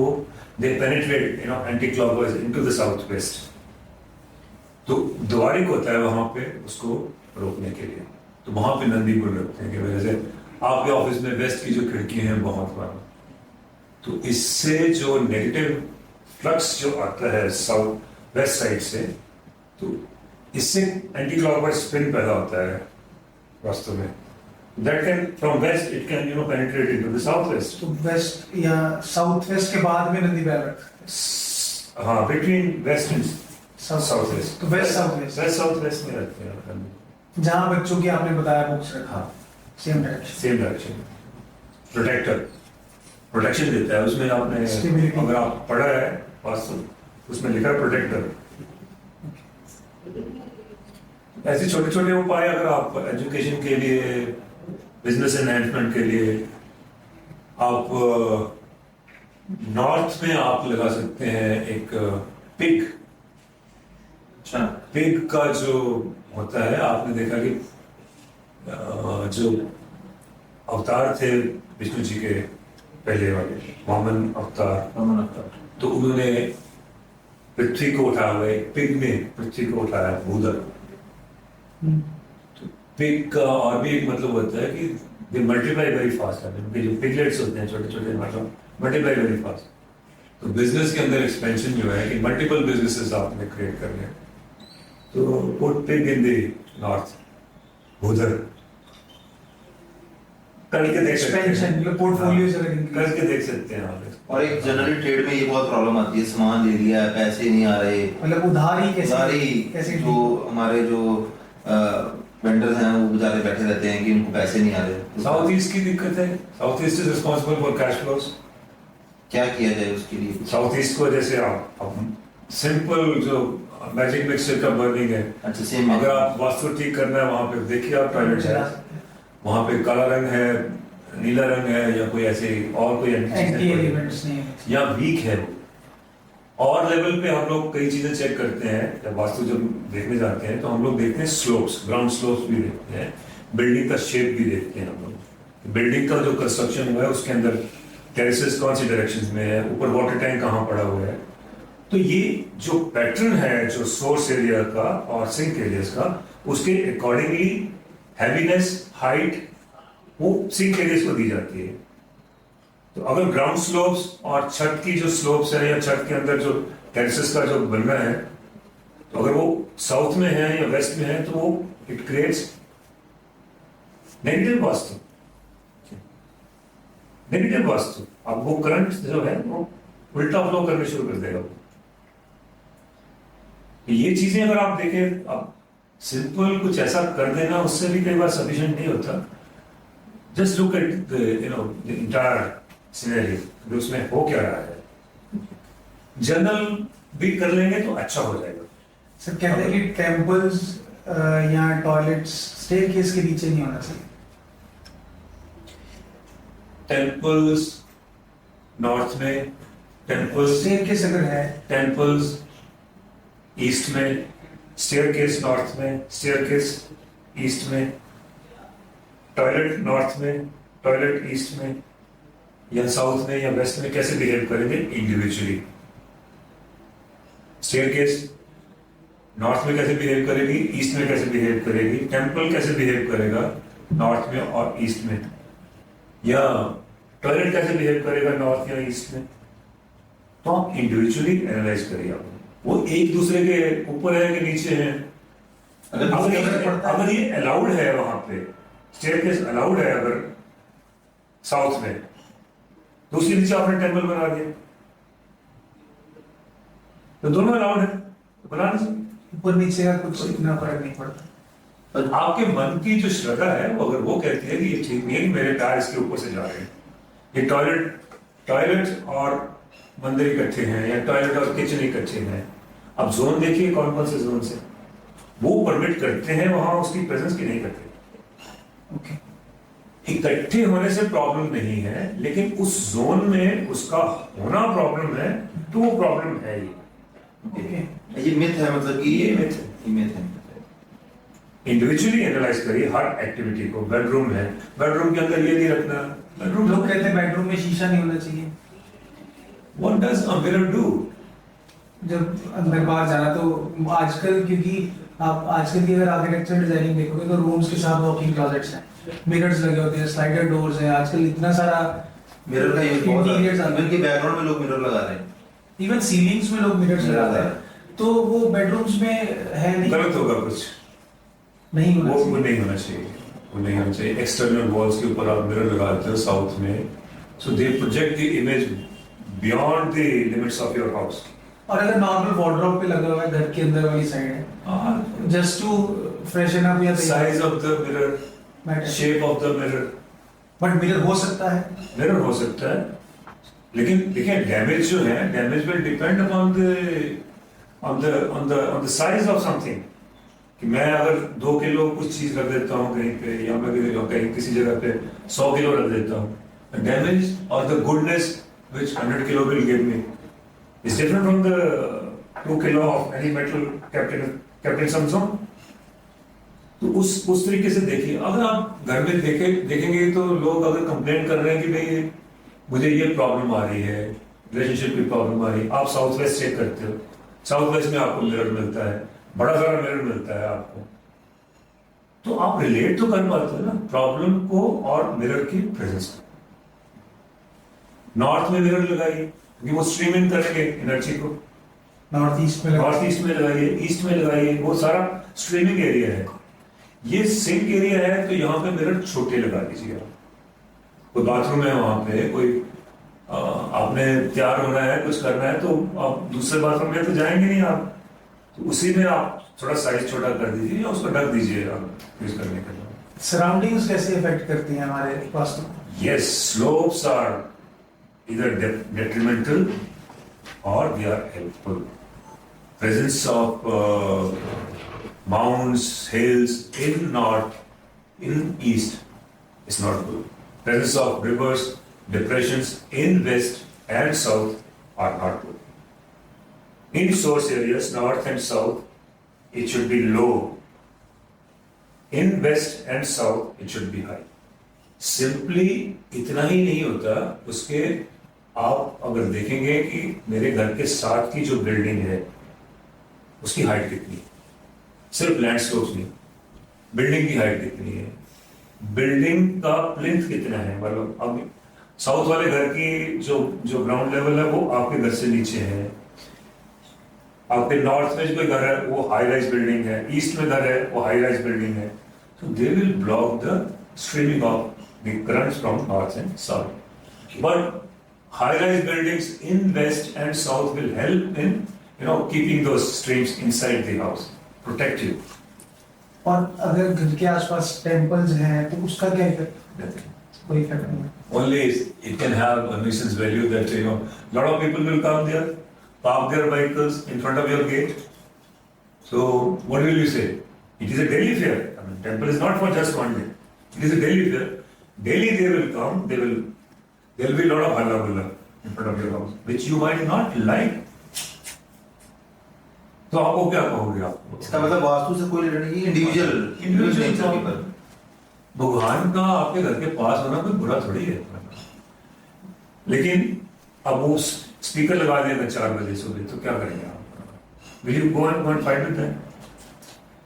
they penetrate anticlockwise into the south west. तो द्वारिक होता है वहां पे उसको रोकने के लिए, तो वहां पे नंदी बुल रखते हैं कि वजह से आपके ऑफिस में वेस्ट की जो खिड़की हैं बहुत बार, तो इससे जो नेगेटिव फ्लक्स जो आता है साउथ वेस्ट साइड से, तो इससे एंटी क्लॉकवाइज स्पिन पैदा होता है वास्तव में। That can from west it can penetrate into the southwest. तो वेस्ट या साउथ वेस्ट के बाद में नंदी बैल रखते हैं? हाँ, between west and southwest. तो west south west, west southwest में रखते हैं जहाँ बच्चों की आपने बताया बुक्स रखा। हाँ, same direction. Same direction. Protector protection देता है उसमें, आपने Stability. अगर आप पढ़ा है वास्तु उसमें लिखा है प्रोटेक्टर। ऐसे छोटे छोटे उपाय अगर आप एजुकेशन के लिए, बिजनेस एनहांसमेंट के लिए, आप नॉर्थ में आप लगा सकते हैं एक पिग। अच्छा। पिग का जो होता है, आपने देखा कि जो अवतार थे विष्णु जी के पहले वाले वामन अवतार, कॉमन अवतार। तो उन्होंने पृथ्वी को उठाया हुआ, एक पिग ने पृथ्वी को उठाया, भूदर। पिग का और भी एक मतलब होता है कि दे मल्टीप्लाई वेरी फास्ट है, उनके जो पिगलेट्स होते हैं छोटे छोटे, मतलब मल्टीप्लाई वेरी फास्ट। तो बिजनेस के अंदर एक्सपेंशन जो है कि मल्टीपल बिजनेसेस आपने क्रिएट करने हैं, तो put pig in the north, भूदर करके देख सकते एक्सपेंशन हैं, मतलब पोर्टफोलियो से करके देख सकते हैं आप। और एक जनरली ट्रेड में ये बहुत प्रॉब्लम आती है, सामान ले लिया पैसे नहीं आ रहे, मतलब उधारी कैसे उधारी कैसे जो हमारे जो वेंडर्स हैं वो बेचारे बैठे रहते हैं कि उनको पैसे नहीं आ रहे। साउथ ईस्ट की दिक्कत है, south east is responsible for cash flows. क्या किया जाए उसके लिए? साउथ ईस्ट को जैसे आप सिंपल जो मैजिक मिक्सचर का बर्निंग है, अच्छा सेम अगर आप वास्तु ठीक करना है वहां पे देखिए आप टॉयलेट है, वहां पे काला रंग है, नीला रंग है, या कोई ऐसे और कोई एंटी एलिमेंट्स नहीं है। या वीक है। और लेवल पे हम लोग कई चीजें चेक करते हैं, जब वास्तु जब देखने जाते हैं तो हम लोग देखते हैं स्लोप्स, ग्राउंड स्लोप्स भी देखते हैं, बिल्डिंग का शेप भी देखते हैं हम लोग, बिल्डिंग का जो कंस्ट्रक्शन हुआ है उसके अंदर टेरेसेस कौन सी डायरेक्शन में है, ऊपर वाटर टैंक कहाँ पड़ा हुआ है। तो ये जो पैटर्न है जो सोर्स एरिया का और सिंक एरियाज का, उसके अकॉर्डिंगली हैवीनेस, हाइट वो सिंक एरियाज को दी जाती है। तो अगर ग्राउंड स्लोप्स और छत की जो स्लोप्स है या छत के अंदर जो टेरेसेस का जो बनना है, तो अगर वो साउथ में है या वेस्ट में है तो वो it creates negative vastu, negative vastu. अब वो करंट जो है वो उल्टा फ्लो करने शुरू कर देगा। ये चीजें अगर आप देखें, अब सिंपल कुछ ऐसा कर देना उससे भी कई बार सफिशिएंट नहीं होता। Just look at the the entire scenario, उसमें हो क्या रहा है। जनरल भी कर लेंगे तो अच्छा हो जाएगा। सर कहते हैं कि टेम्पल्स या टॉयलेट्स स्टेयरकेस के नीचे नहीं होना चाहिए। टेम्पल्स नॉर्थ में, टेम्पल्स स्टेयरकेस अगर है, टेम्पल्स ईस्ट में, स्टेयरकेस नॉर्थ में, स्टेयरकेस ईस्ट में, टॉयलेट नॉर्थ में, टॉयलेट ईस्ट में या साउथ में या वेस्ट में, कैसे बिहेव करेंगे इंडिविजुअली। स्टेयरकेस नॉर्थ में कैसे बिहेव करेगी, ईस्ट में कैसे बिहेव करेगी, टेम्पल कैसे बिहेव करेगा नॉर्थ में और ईस्ट में, या टॉयलेट कैसे बिहेव करेगा नॉर्थ या ईस्ट में। तो आप इंडिविजुअली एनालाइज करिए। आप वो एक दूसरे के ऊपर है कि नीचे है। अगर ये अलाउड है वहां पे, स्टेयरकेस अलाउड है अगर साउथ में, तो उसके नीचे आपने टेम्पल बना दिया, तो दोनों अलाउड है, तो बना दीजिए। ऊपर नीचे का कुछ इतना फर्क नहीं पड़ता। और आपके मन की जो श्रद्धा है वो अगर वो कहती है कि ये ठीक नहीं है कि मेरे पैर इसके ऊपर से जा रहे हैं, ये टॉयलेट और मंदिर इकट्ठे हैं या टॉयलेट और किचन इकट्ठे हैं, अब जोन देखिए कौन कौन से जोन से वो परमिट करते हैं वहां उसकी प्रेजेंस की नहीं करते। ओके, इकट्ठे होने से प्रॉब्लम नहीं है, लेकिन उस जोन में उसका होना प्रॉब्लम है, तो वो प्रॉब्लम है ही। ओके, ये मिथ है, मतलब कि ये myth है। ये मिथ है। इंडिविजुअली एनालाइज करिए हर एक्टिविटी को। बेडरूम है, बेडरूम के अंदर ये नहीं रखना, बेडरूम लोग कहते हैं बेडरूम में शीशा नहीं होना चाहिए। What does a mirror do? जब अंदर बाहर जाना, तो आजकल क्योंकि आप आजकल की अगर आर्किटेक्चर डिजाइनिंग देखोगे तो रूम्स के साथ वॉकिंग क्लोजेट्स हैं, मिरर्स लगे होते हैं, स्लाइडर डोर्स हैं, आजकल इतना सारा मिरर का यूज बहुत Interiors है, आ गए। इवन के बैकग्राउंड में लोग मिरर लगा रहे हैं। इवन सीलिंग्स में लोग मिरर्स लगाते हैं, तो वो बेडरूम्स में है नहीं, गलत होगा कुछ, नहीं होना वो चाहिए। नहीं होना चाहिए, वो नहीं होना चाहिए। एक्सटर्नल वॉल्स के ऊपर आप मिरर लगाते हो साउथ में, so they project the image beyond the limits of your house. और अगर नॉर्मल वार्डरोब पे लगा हुआ है, घर के अंदर वाली साइड है, जस्ट टू फ्रेशन अप या size of the mirror, matter, shape of the mirror, but mirror हो सकता है। मिरर हो सकता है, लेकिन देखिए डैमेज जो है, damage will depend upon the size of something. कि मैं अगर 2 किलो कुछ चीज रख देता हूँ कहीं पे, या मैं कहीं किसी जगह पे 100 किलो रख देता हूँ, डैमेज और the goodness which 100 kilo will give me is different from the 2 kilo of any metal kept in some zone. तो उस तरीके से देखिए। अगर आप घर में देखेंगे तो लोग अगर कंप्लेन कर रहे हैं कि भाई मुझे ये प्रॉब्लम आ रही है, रिलेशनशिप की प्रॉब्लम आ रही है, आप साउथ वेस्ट चेक करते हो, साउथ वेस्ट में आपको मिरर मिलता है, बड़ा सारा मिरर मिलता है आपको, तो आप रिलेट तो कर पाते हो ना प्रॉब्लम को और मिरर की प्रेजेंस को। नॉर्थ में मिरर लगाइए क्योंकि वो स्ट्रीम इन करेंगे एनर्जी को, नॉर्थ ईस्ट में नॉर्थ ईस्ट में लगाइए, ईस्ट में लगाइए, वो सारा स्ट्रीमिंग एरिया है। ये सिंक एरिया है तो यहाँ पे मिरर छोटे लगा दीजिए आप। कोई बाथरूम है वहां पे, कोई आपने तैयार होना है, कुछ करना है, तो आप दूसरे बाथरूम में तो जाएंगे नहीं आप, तो उसी में आप थोड़ा साइज छोटा कर दीजिए या उसको ढक दीजिए आप यूज करने के लिए। सराउंडिंग्स कैसे इफेक्ट करती हैं हमारे वास्तु को? Yes, slopes are either detrimental or they are helpful. Presence of mounds, hills in north, in east is not good. Presence of rivers, depressions in west and south are not good. In source areas, north and south, it should be low. In west and south, it should be high. Simply इतना ही नहीं होता, उसके आप अगर देखेंगे कि मेरे घर के साथ की जो बिल्डिंग है उसकी हाइट कितनी है, सिर्फ लैंड स्लोप्स नहीं, बिल्डिंग की हाइट कितनी है, बिल्डिंग का प्लिंथ कितना है, मतलब अब साउथ वाले घर की जो ग्राउंड लेवल है वो आपके घर से नीचे है, आपके नॉर्थ में जो घर है वो हाई राइज बिल्डिंग है, ईस्ट में घर है वो हाई राइज बिल्डिंग है, तो they will block the streaming of the currents from north and south. But high-rise buildings in west and south will help in, keeping those streams inside the house, protect you. और अगर घर के आसपास temples हैं तो उसका क्या effect? कोई इफेक्ट नहीं। Only it can have a nuisance value that lot of people will come there, park their vehicles in front of your gate. So what will you say? It is a daily fair. I mean, temple is not for just one day. It is a daily fair. Daily they will come, there will be a lot of halla bulla in front of your house, which you might not like. तो आपको क्या कहोगे आप? इसका मतलब वास्तु से कोई related नहीं, इंडिविजुअल नेचर के पर भगवान का आपके घर के पास होना कोई बुरा थोड़ी है, लेकिन अब वो स्पीकर लगा देगा 4 बजे सुबह तो क्या करेंगे आप? Will you go and fight with that?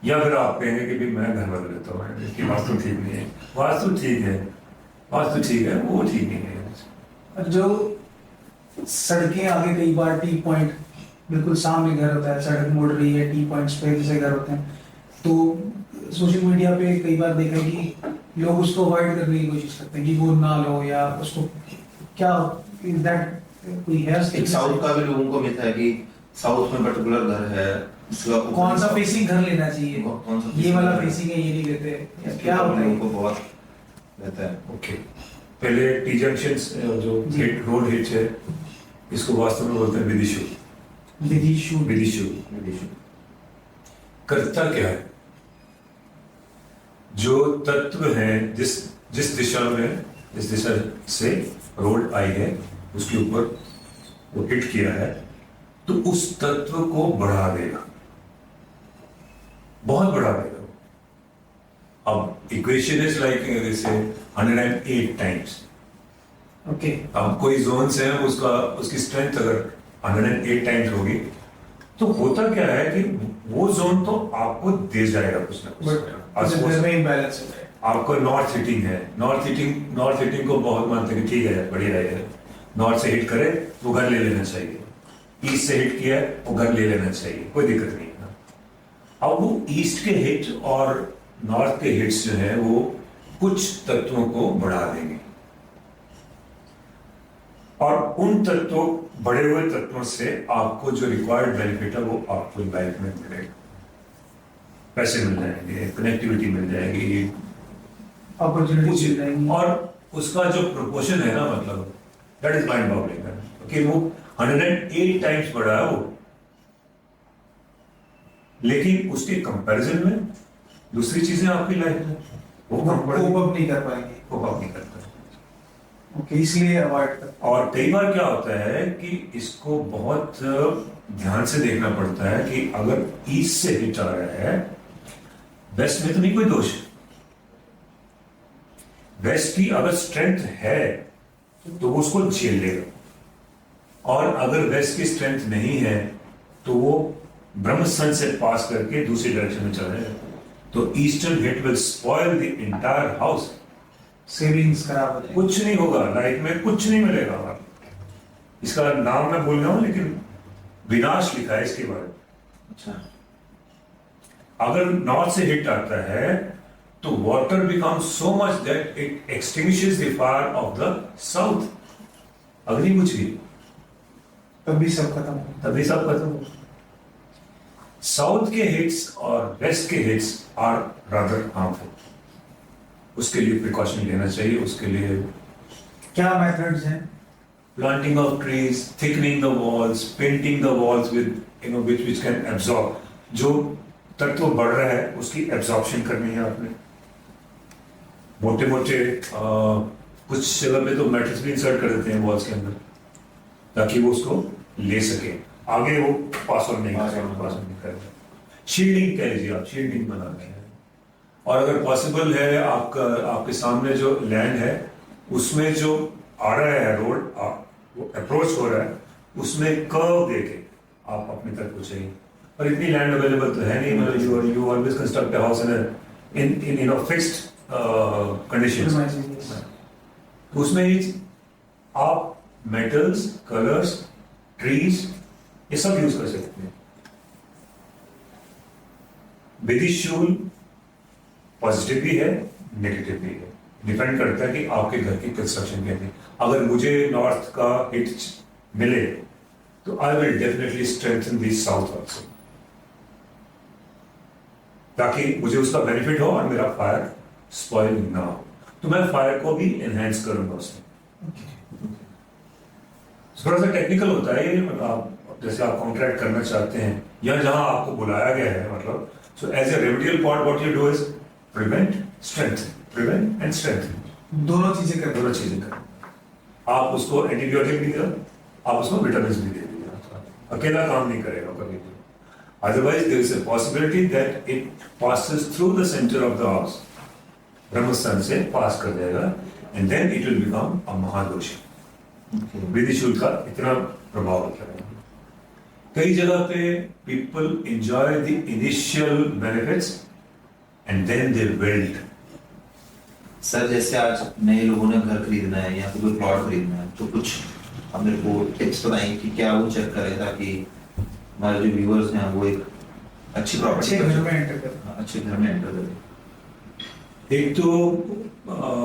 या फिर आप कहेंगे कि भी मैं घर बदल लेता हूँ, इसकी वास्तु ठीक नहीं है, वास्तु ठीक है, वास्तु ठीक है, वो ठीक नहीं है। और जो सड़कें आगे कई बार टी पॉइंट बिल्कुल सामने घर होता है, सड़क मुड़ रही है, टी पॉइंट्स पे जैसे घर होते हैं, तो सोशल मीडिया पे कई बार देखा है कि लोग उसको अवॉइड करने की कोशिश करते हैं कि वो ना लो, या उसको क्या दैट कोई है? एक साउथ का भी लोगों को मिथ है कि साउथ में पर्टिकुलर घर है, कौन सा फेसिंग घर लेना चाहिए, कौन सा ये वाला फेसिंग है, ये नहीं लेते, क्या होता है? लोगों को बहुत रहता है। ओके, पहले टी जंक्शन जो रोड हिच है, इसको वास्तव में बोलते हैं विदिशु। विदिशु विदिशु करता क्या है? जो तत्व है जिस दिशा से रोड आई है उसके ऊपर वो हिट किया है, तो उस तत्व को बढ़ा देगा, बहुत बढ़ा देगा। अब इक्वेशन इज लाइक जैसे 108 टाइम्स। ओके, अब कोई जोन्स है उसकी स्ट्रेंथ अगर 108 टाइम्स होगी तो होता क्या है कि वो जोन तो आपको दे जाएगा कुछ ना कुछ। आपको नॉर्थ हिटिंग है, नॉर्थ हिटिंग को बहुत मानते हैं कि ठीक है, बढ़िया है, नॉर्थ से हिट करे वो घर ले लेना चाहिए, ईस्ट से हिट किया वो घर ले लेना चाहिए, कोई दिक्कत नहीं है। अब वो ईस्ट के हिट और नॉर्थ के हिट्स जो है वो कुछ तत्वों को बढ़ा देंगे, और उन तत्वों, बढ़े हुए तत्वों से आपको जो रिक्वायर्ड बेनिफिट है वो आपको लाइफ में मिलेगा। पैसे मिल जाएंगे, कनेक्टिविटी मिल जाएगी, अपॉर्चुनिटी मिल जाएंगी, और उसका जो प्रोपोर्शन है ना, मतलब दैट इज माइंड बॉगलिंग कि वो 108 टाइम्स बढ़ा है वो, लेकिन उसके कंपैरिजन में दूसरी चीजें आपकी लाइफ में वो कोप अप नहीं कर पाएंगे, कोप अप नहीं करता। ओके, इसलिए अवॉइड कर। और कई बार क्या होता है कि इसको बहुत ध्यान से देखना पड़ता है कि अगर ईस्ट से हिट आ रहा है, वेस्ट में तो नहीं कोई दोष। वेस्ट की अगर स्ट्रेंथ है तो वो उसको झेल लेगा, और अगर वेस्ट की स्ट्रेंथ नहीं है तो वो ब्रह्म सन से पास करके दूसरी डायरेक्शन में चला जाएगा। तो eastern hit will spoil the entire house. Savings खराब हो जाएगी। कुछ नहीं होगा, लाइफ में कुछ नहीं मिलेगा आपको। इसका नाम मैं बोल रहा हूं, लेकिन विनाश लिखा है इसके बारे में। अच्छा, अगर नॉर्थ से हिट आता है तो water becomes so much that it extinguishes the fire of the south. अग्नि बुझ गई, तब भी सब खत्म हो। तभी सब खत्म हो। साउथ के हिट्स और वेस्ट के हिट्स आर रादर हार्मफुल। उसके लिए प्रिकॉशन लेना चाहिए। उसके लिए क्या मेथड्स हैं? planting of trees, thickening the walls, painting the walls with which can absorb। जो तत्व बढ़ रहा है उसकी एब्जॉर्प्शन करनी है आपने। मोटे मोटे कुछ जगह पे तो मेटल्स भी इंसर्ट कर देते हैं वॉल्स के अंदर, ताकि वो उसको ले सके, आगे वो पास ऑन नहीं करेगा। शील्डिंग कह लीजिए आप, शील्डिंग बनाते हैं। और अगर पॉसिबल है आपके सामने जो लैंड है उसमें जो आ रहा है रोड, वो अप्रोच हो रहा है, उसमें कर्व देके आप अपने तक पहुंचेंगे। और इतनी लैंड अवेलेबल तो है नहीं, मतलब you always construct a house in fixed conditions. उसमें ही आप मेटल्स, कलर्स, ट्रीज ये सब यूज कर सकते हैं। विदिशूल पॉजिटिव भी है, नेगेटिव भी है, डिपेंड करता है कि आपके घर की कंस्ट्रक्शन कैसी। अगर मुझे नॉर्थ का हिट मिले तो I will definitely strengthen the south also, ताकि मुझे उसका बेनिफिट हो और मेरा फायर स्पॉइल ना हो। तो मैं फायर को भी एनहेंस करूंगा उसमें। थोड़ा सा टेक्निकल होता है ये, मतलब आप जैसे आप कॉन्ट्रैक्ट करना चाहते हैं या जहां आपको बुलाया गया है, मतलब so as a remedial part what you do is prevent, strength, prevent and strength. दोनों चीजें कर। दोनों चीजें करें। आप उसको एंटीबायोटिक भी दो, आप उसको विटामिन भी दे दीजिए। अकेला काम नहीं करेगा कभी भी। Otherwise there is a possibility that it passes through the centre of the house, Brahmasthan से पास कर जाएगा, and then it will become a महादोष। विदिशूल का इतना प्रभाव होता है। कई जगह पे people enjoy the initial benefits and then they build. Sir जैसे आज नए लोगों ने घर खरीदना है या फिर कोई प्लॉट खरीदना है, तो कुछ हम मेरे को टिप्स बताएंगे कि क्या वो चेक करें ताकि हमारे जो व्यूअर्स हैं वो एक अच्छी प्रॉपर्टी अच्छे घर में एंटर कर। अच्छे घर में एंटर करें। एक तो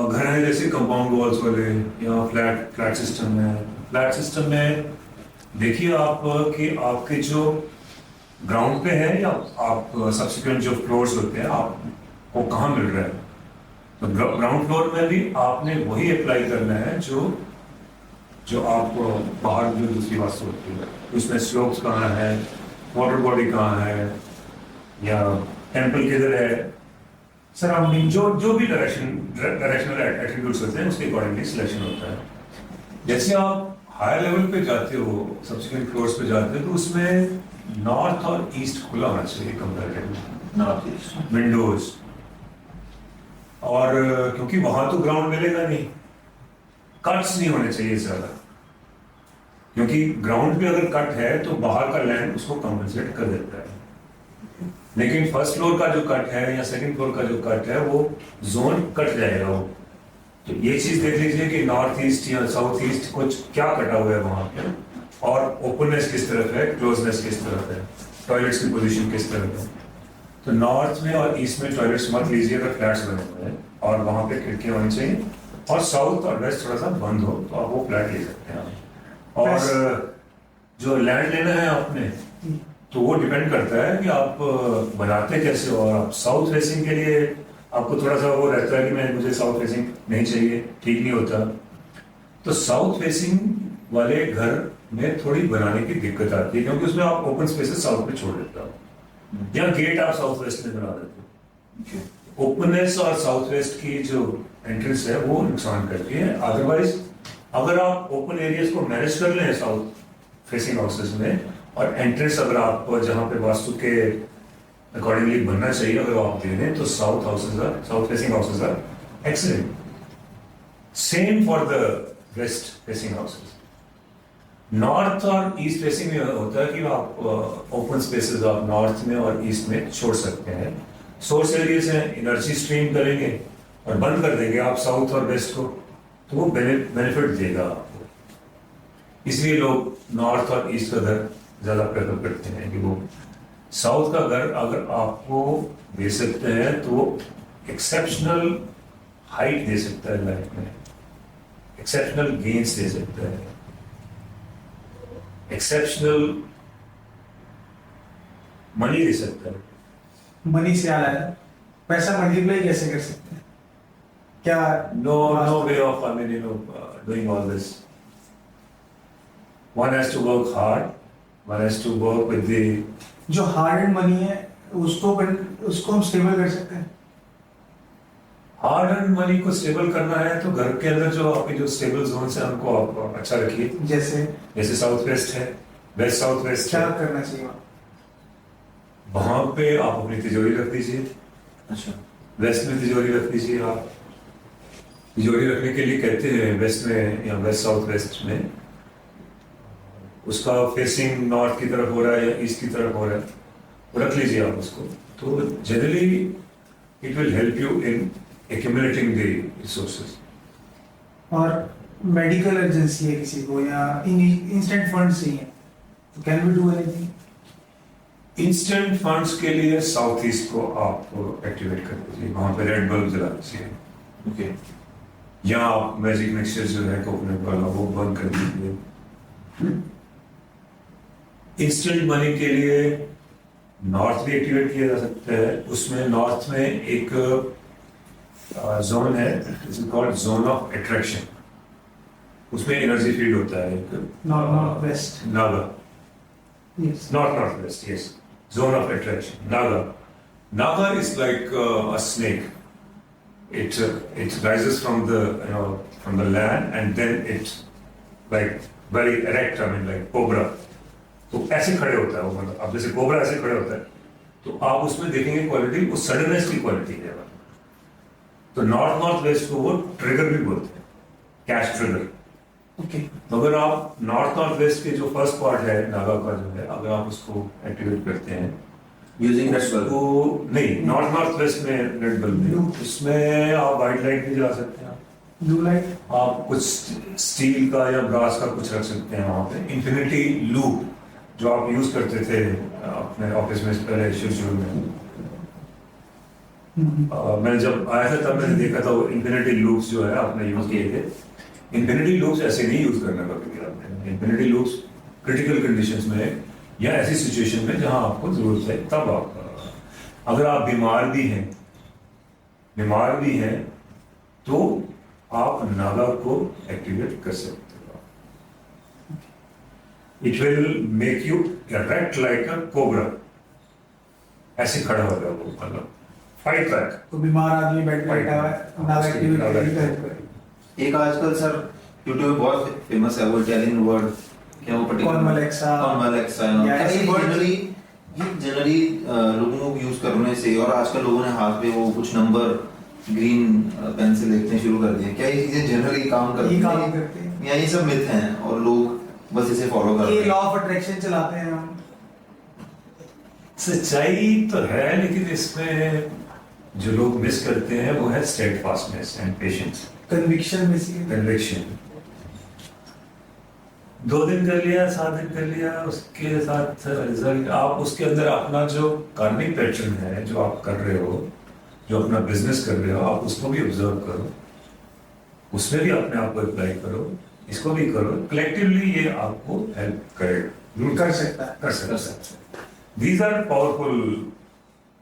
घर है जैसे कंपाउंड वॉल्स वाले या फ्लैट सिस्टम है। फ्लैट सिस्टम में देखिए आप कि आपके जो ग्राउंड पे है या आप सब्सिक्वेंट जो फ्लोर्स होते हैं आपको कहाँ मिल रहा है। तो ग्राउंड फ्लोर में भी आपने वही अप्लाई करना है जो आपको बाहर जो दूसरी वास्तु होती है, उसमें स्लोप्स कहाँ है, वाटर बॉडी कहाँ है, या टेम्पल किधर है, सराउंडिंग जो भी डायरेक्शनल एट्रीब्यूट्स होते हैं उसके अकॉर्डिंगली सिलेक्शन होता है। जैसे आप हायर लेवल पे जाते हो, सब्सिक्वेंट फ्लोर्स पे जाते हो, तो उसमें नॉर्थ और ईस्ट खुला होना चाहिए कंपैरेटिवली, नॉर्थ ईस्ट विंडोज। और क्योंकि वहां तो ग्राउंड मिलेगा नहीं, कट्स नहीं होने चाहिए ज्यादा, क्योंकि ग्राउंड पे अगर कट है तो बाहर का लैंड उसको कंपनसेट कर देता है। लेकिन फर्स्ट फ्लोर का जो कट है या सेकंड फ्लोर का जो कट है वो जोन कट जाएगा वो। तो ये चीज देख लीजिए कि नॉर्थ ईस्ट या साउथ ईस्ट कुछ क्या कटा हुआ है वहां पे, और ओपननेस किस तरफ है, क्लोजनेस किस तरफ है, टॉयलेट्स की पोजीशन किस तरफ है। तो नॉर्थ में और ईस्ट में टॉयलेट्स मत लीजिए अगर फ्लैट्स बने हुए हैं, और वहां पे खिड़कियां होनी चाहिए। और साउथ और वेस्ट थोड़ा सा बंद हो तो आप वो फ्लैट ले सकते हैं। और जो लैंड लेना है आपने, तो वो डिपेंड करता है कि आप बनाते कैसे हो। और आप साउथ फेसिंग के लिए आपको थोड़ा सा वो रहता है कि मुझे साउथ फेसिंग नहीं चाहिए, ठीक नहीं होता। तो साउथ फेसिंग वाले घर में थोड़ी बनाने की दिक्कत आती है, क्योंकि उसमें आप ओपन स्पेसेस साउथ में छोड़ देते हो, या गेट आप साउथ वेस्ट में बना देते हो। ओपननेस और साउथ वेस्ट की जो एंट्रेंस है वो नुकसान करती है। अदरवाइज अगर आप ओपन एरियाज को मैनेज कर लें साउथ फेसिंग हाउसेस में, और एंट्रेंस अगर आप जहां पे वास्तु के अकॉर्डिंगली बनना चाहिए। अगर आप दे दें तो south facing houses are excellent. Same for the west facing houses. North और ईस्ट फेसिंग में होता है कि आप ओपन स्पेसेस आप नॉर्थ में और ईस्ट में छोड़ सकते हैं। सोर्स एरिया से एनर्जी स्ट्रीम करेंगे और बंद कर देंगे आप साउथ और वेस्ट को, तो वो बेनिफिट देगा आपको। इसलिए लोग नॉर्थ और ईस्ट का घर ज्यादा प्रेफर करते हैं कि वो साउथ का घर अगर आपको दे सकते हैं तो वो एक्सेप्शनल हाइट दे सकता है लाइफ में, एक्सेप्शनल गेन्स दे सकता है, एक्सेप्शनल मनी दे सकता है। मनी से आ रहा है, पैसा मल्टीप्लाई कैसे कर सकते हैं? क्या No way of, doing all this. One has to work hard. One has to work with the. जो हार्ड मनी है उसको हम स्टेबल कर सकते हैं। हार्ड अर्न मनी को स्टेबल करना है तो घर के अंदर जो आपके जो स्टेबल जोन है उनको आप अच्छा रखिए। जैसे साउथ वेस्ट है, वेस्ट साउथ वेस्ट क्या है, करना चाहिए वहां पे आप अपनी तिजोरी रख दीजिए। अच्छा, वेस्ट में तिजोरी रख दीजिए आप। तिजोरी रखने के लिए कहते हैं वेस्ट में या वेस्ट साउथ वेस्ट में, उसका फेसिंग नॉर्थ की तरफ हो रहा है या ईस्ट की तरफ हो रहा है, वो रख लीजिए आप उसको। तो generally it will help you in accumulating the resources. और मेडिकल इमरजेंसी है किसी को या इंस्टेंट फंड्स चाहिए तो can we do anything? Instant funds के लिए साउथ ईस्ट को आप एक्टिवेट कर दीजिए, वहां पे रेड बल्ब जला दीजिए। ओके, या आप मैजिक मिक्सचर जो है कोकोनट वाला वो बंद कर दीजिए। इंस्टेंट मनी के लिए नॉर्थ भी एक्टिवेट किया जा सकता है। उसमें नॉर्थ में एक जोन है, it's called zone of attraction. उसमें एनर्जी फील्ड होता है एक north west, Naga, yes, north west, yes, zone of attraction, naga is like a snake. It rises from the land and then it like very erect, I mean like cobra. तो ऐसे खड़े होता है वो, मतलब अब जैसे कोबरा ऐसे खड़े होता है तो आप उसमें देखेंगे क्वालिटी वो सडननेस की क्वालिटी है। तो नॉर्थ वेस्ट को वो ट्रिगर भी बोलते हैं, कैश ट्रिगर। ओके, अगर आप नॉर्थ वेस्ट के जो फर्स्ट पार्ट है नागा का जो है, अगर आप उसको एक्टिवेट करते हैं यूजिंग रेड बल्ब। उसको नहीं, नॉर्थ वेस्ट में रेड बल्ब नहीं, उसमें आप वाइट लाइट भी जला सकते हैं। ब्लू लाइट, आप कुछ स्टील का या ब्रास का कुछ रख सकते हैं वहां पे। इंफिनिटी लूप जो आप यूज करते थे अपने ऑफिस में पहले शुरू में, मैंने जब आया था तब मैंने देखा था वो इंफिनिटी लूप्स जो है आपने यूज किए थे। इंफिनिटी लूप्स ऐसे नहीं यूज करना कभी भी आपने। इंफिनिटी लूप्स क्रिटिकल कंडीशंस में या ऐसी सिचुएशन में जहां आपको जरूरत है तब आप, अगर आप बीमार भी हैं तो आप नागा को एक्टिवेट कर सकते हो। It will make you erect like a cobra, ऐसे खड़ा हो जाओ वो, मतलब फाइट बैक। तो बीमार आदमी बेड पे बैठा हुआ है, नागा एक्टिवेट करेगा। एक आजकल सर यूट्यूब पे बहुत फेमस है वो टेलिंग वर्ड, क्या वो पर्टिकुलर कॉन्वलेक्सा, या ऐसे जनरली लोगों को यूज करने से, और आजकल लोगों ने हाथ पे वो कुछ नंबर ग्रीन पेन से लिखने शुरू कर दिए। क्या ये चीजें जनरली काम करती हैं या ये सब मिथ हैं और लोग बस इसे फॉलो करते हैं? ये लॉ ऑफ अट्रैक्शन चलाते हैं हम। सच्चाई तो है, लेकिन इसमें जो लोग मिस करते हैं वो है steadfastness and patience, conviction basically. Conviction. 2 दिन कर लिया, 7 दिन कर लिया, उसके साथ रिजल्ट आप उसके अंदर अपना जो कार्मिक पैटर्न है जो आप कर रहे हो, जो अपना बिजनेस कर रहे हो, आप उसको भी ऑब्जर्व करो, उसमें भी अपने आप को अप्लाई करो, इसको भी करो। कलेक्टिवली ये आपको हेल्प करेगा, कर सकता है। कर सकता है। These are powerful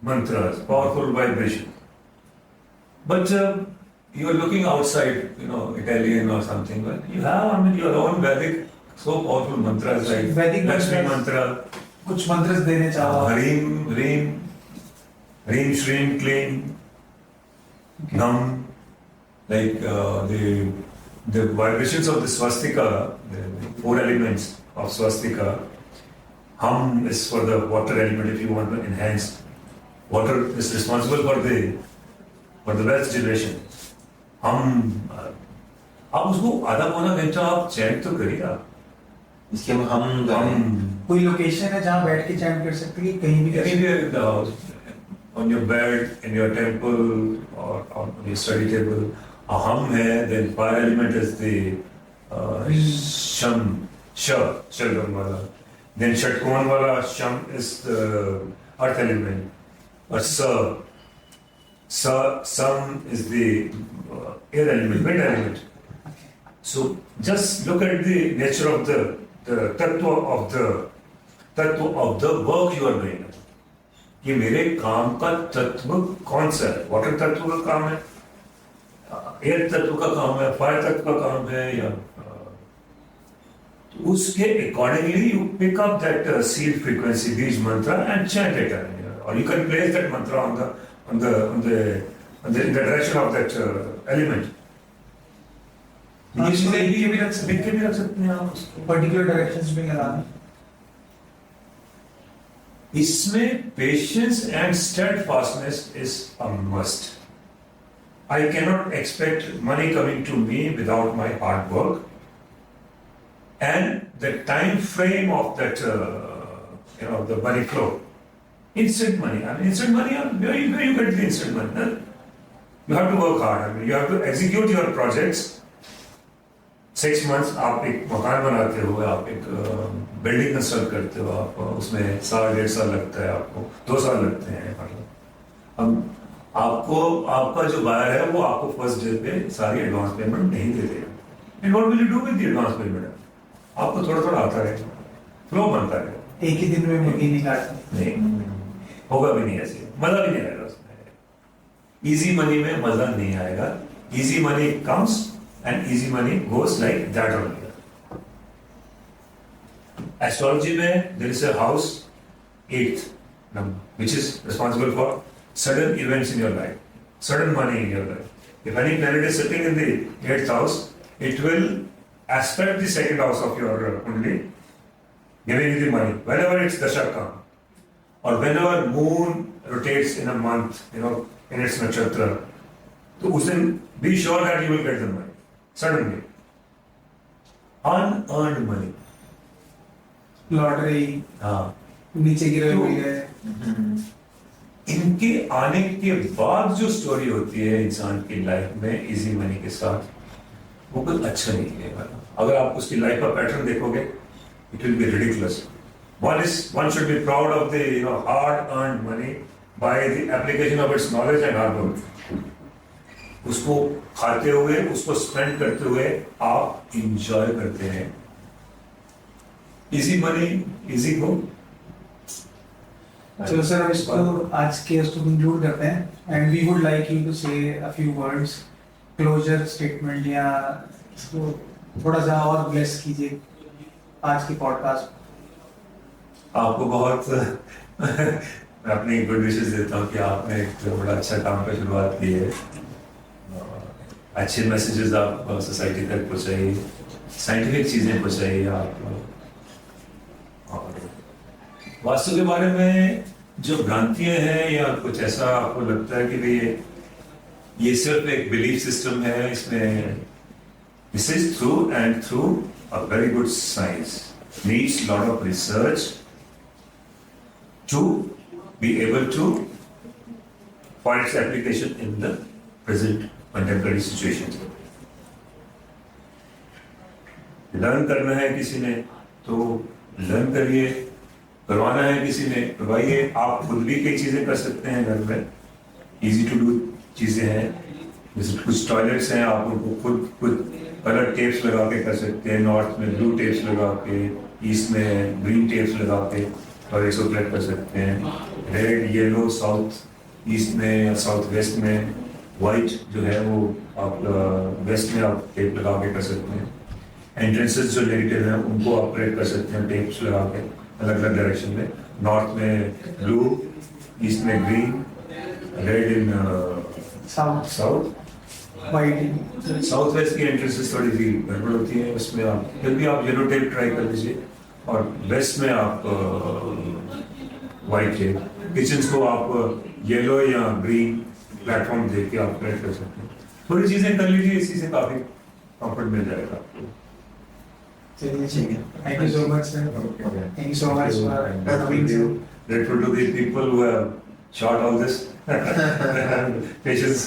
mantras, powerful vibration. But you are looking outside, Italian or something. But you have, your own Vedic, so powerful mantras like Vedic Lakshmi mantras. mantra, कुछ मंत्र देने चाहो। Hrim, Shrim, Klim, Nam, like the vibrations of the swastika, the 4 elements of swastika. Hum is for the water element if you want to enhance water is responsible for the wealth generation. आप उसको आधा पौना घंटा आप चैन तो करिए आप। इसके हम कोई लोकेशन है जहाँ बैठ के चैंट कर सकते हैं कि कहीं भी कर सकते anywhere in the house, on your bed, in your temple, or on your study table. A hum है, then fire element is the sham, shalgam wala. Then shatkoan wala sham is the earth element. Or sam is the air element, wind element. So just look at the nature of the tattva of the work you are doing. कि मेरे काम का तत्व कौन सा है? Water तत्व का काम है, एयर तत्व का काम है, फायर तत्व का काम है, या तो उसके accordingly you pick up that seed frequency beej mantra and chant it, और you can place that mantra on the direction of that element. हाँ, ये तो लिख के भी रख सकते हैं आप उसको। पर्टिकुलर डायरेक्शंस में लगाना। इसमें patience and steadfastness is a must. I cannot expect money coming to me without my hard work, and the time frame of that, the money flow. Instant money. I mean, instant money. Where you get the instant money? Huh? You have to work hard. I mean, you have to execute your projects. 6 months आप एक मकान बनाते हो, आप एक building construct करते हो, आप उसमें 1.5 साल लगता है, आपको 2 साल लगते हैं। मतलब अब आपको आपका जो बायर है वो आपको फर्स्ट डे पे सारी एडवांस पेमेंट नहीं दे देगा। And what will you do with the advance payment? आपको थोड़ा थोड़ा आता रहेगा, फ्लो बनता रहेगा। एक ही दिन में मुर्गी नहीं काटते। नहीं होगा भी नहीं, ऐसे मजा भी नहीं आएगा उसमें। इजी मनी में मजा नहीं आएगा। Easy money comes and easy money goes like that only. Astrology में there is a house 8th number, which is responsible for sudden events in your life, sudden money in your life. If any planet is sitting in the 8th house, it will aspect the 2nd house of your kundali, giving you the money whenever it's Dashakam, or whenever moon rotates in a month, in its nakshatra. So उस दिन be sure that you will get the money. Suddenly, unearned money. Lottery हाँ, नीचे गिरे तो- हुए मिल गए। इनके आने के बाद जो स्टोरी होती है इंसान की लाइफ में इजी मनी के साथ, वो कुछ अच्छा नहीं लगेगा। अगर आप उसकी लाइफ का पैटर्न देखोगे, it will be ridiculous. One should be proud of the hard earned money by the application of its knowledge and hard work. उसको खाते हुए, उसको स्पेंड करते हुए आप इंजॉय करते हैं। Easy money, easy go. तो सर हम इसको आज के उसको कंक्लूड करते हैं and we would like you to say a few words, closure statement, या इसको थोड़ा सा और ब्लेस कीजिए आज के पॉडकास्ट। आपको बहुत मैं अपनी गुड विशेस देता हूँ कि आपने एक बड़ा अच्छा काम का शुरुआत की है। अच्छे मैसेजेस आप सोसाइटी तक पहुँचाइए, साइंटिफिक चीज़ें पहुँचाइए आप। और वास्तु के बारे में जो भ्रांतियाँ हैं या कुछ ऐसा आपको लगता है कि भाई ये सिर्फ एक बिलीफ सिस्टम है, इसमें this is through and through a very good science, needs lot of research to be able to find its application in the present contemporary situation. Learn करना है किसी ने तो लर्न करिए, करवाना है किसी ने करवाइए। आप खुद भी कई चीजें कर सकते हैं घर में, इजी टू डू चीजें हैं। जैसे कुछ टॉयलेट्स हैं, आप उनको खुद कलर टेप्स लगा के कर सकते हैं। नॉर्थ में ब्लू टेप्स लगा के, ईस्ट में ग्रीन टेप्स लगा के और एक सेलेक्ट कर सकते हैं। रेड, येलो, साउथ ईस्ट में या साउथ वेस्ट में, वाइट जो है वो आप वेस्ट में आप टेप लगा के कर सकते हैं। एंट्रेंसेस जो नेगेटिव हैं उनको ऑपरेट कर सकते हैं टेप्स लगा के अलग अलग डायरेक्शन में। नॉर्थ में ब्लू, ईस्ट में ग्रीन, रेड इन साउथ, वाइट। साउथ वेस्ट की एंट्रेंसेस थोड़ी सी गड़बड़ होती है, उसमें आप फिर भी आप येलो टेप ट्राई कर लीजिए। और वेस्ट में आप वाइट है। किचन को आप येलो या ग्रीन प्लेटफॉर्म दे के आप क्रिएट कर सकते हैं। थोड़ी चीजें कर लीजिए, इसी से काफी कंफर्ट मिल जाएगा आपको। चलिए ठीक है, thank you so much sir, thank you so much for coming to Grateful to the people who have shot all this patience।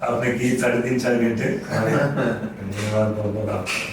आपने की 3.5-4 घंटे। धन्यवाद बहुत बहुत आपका।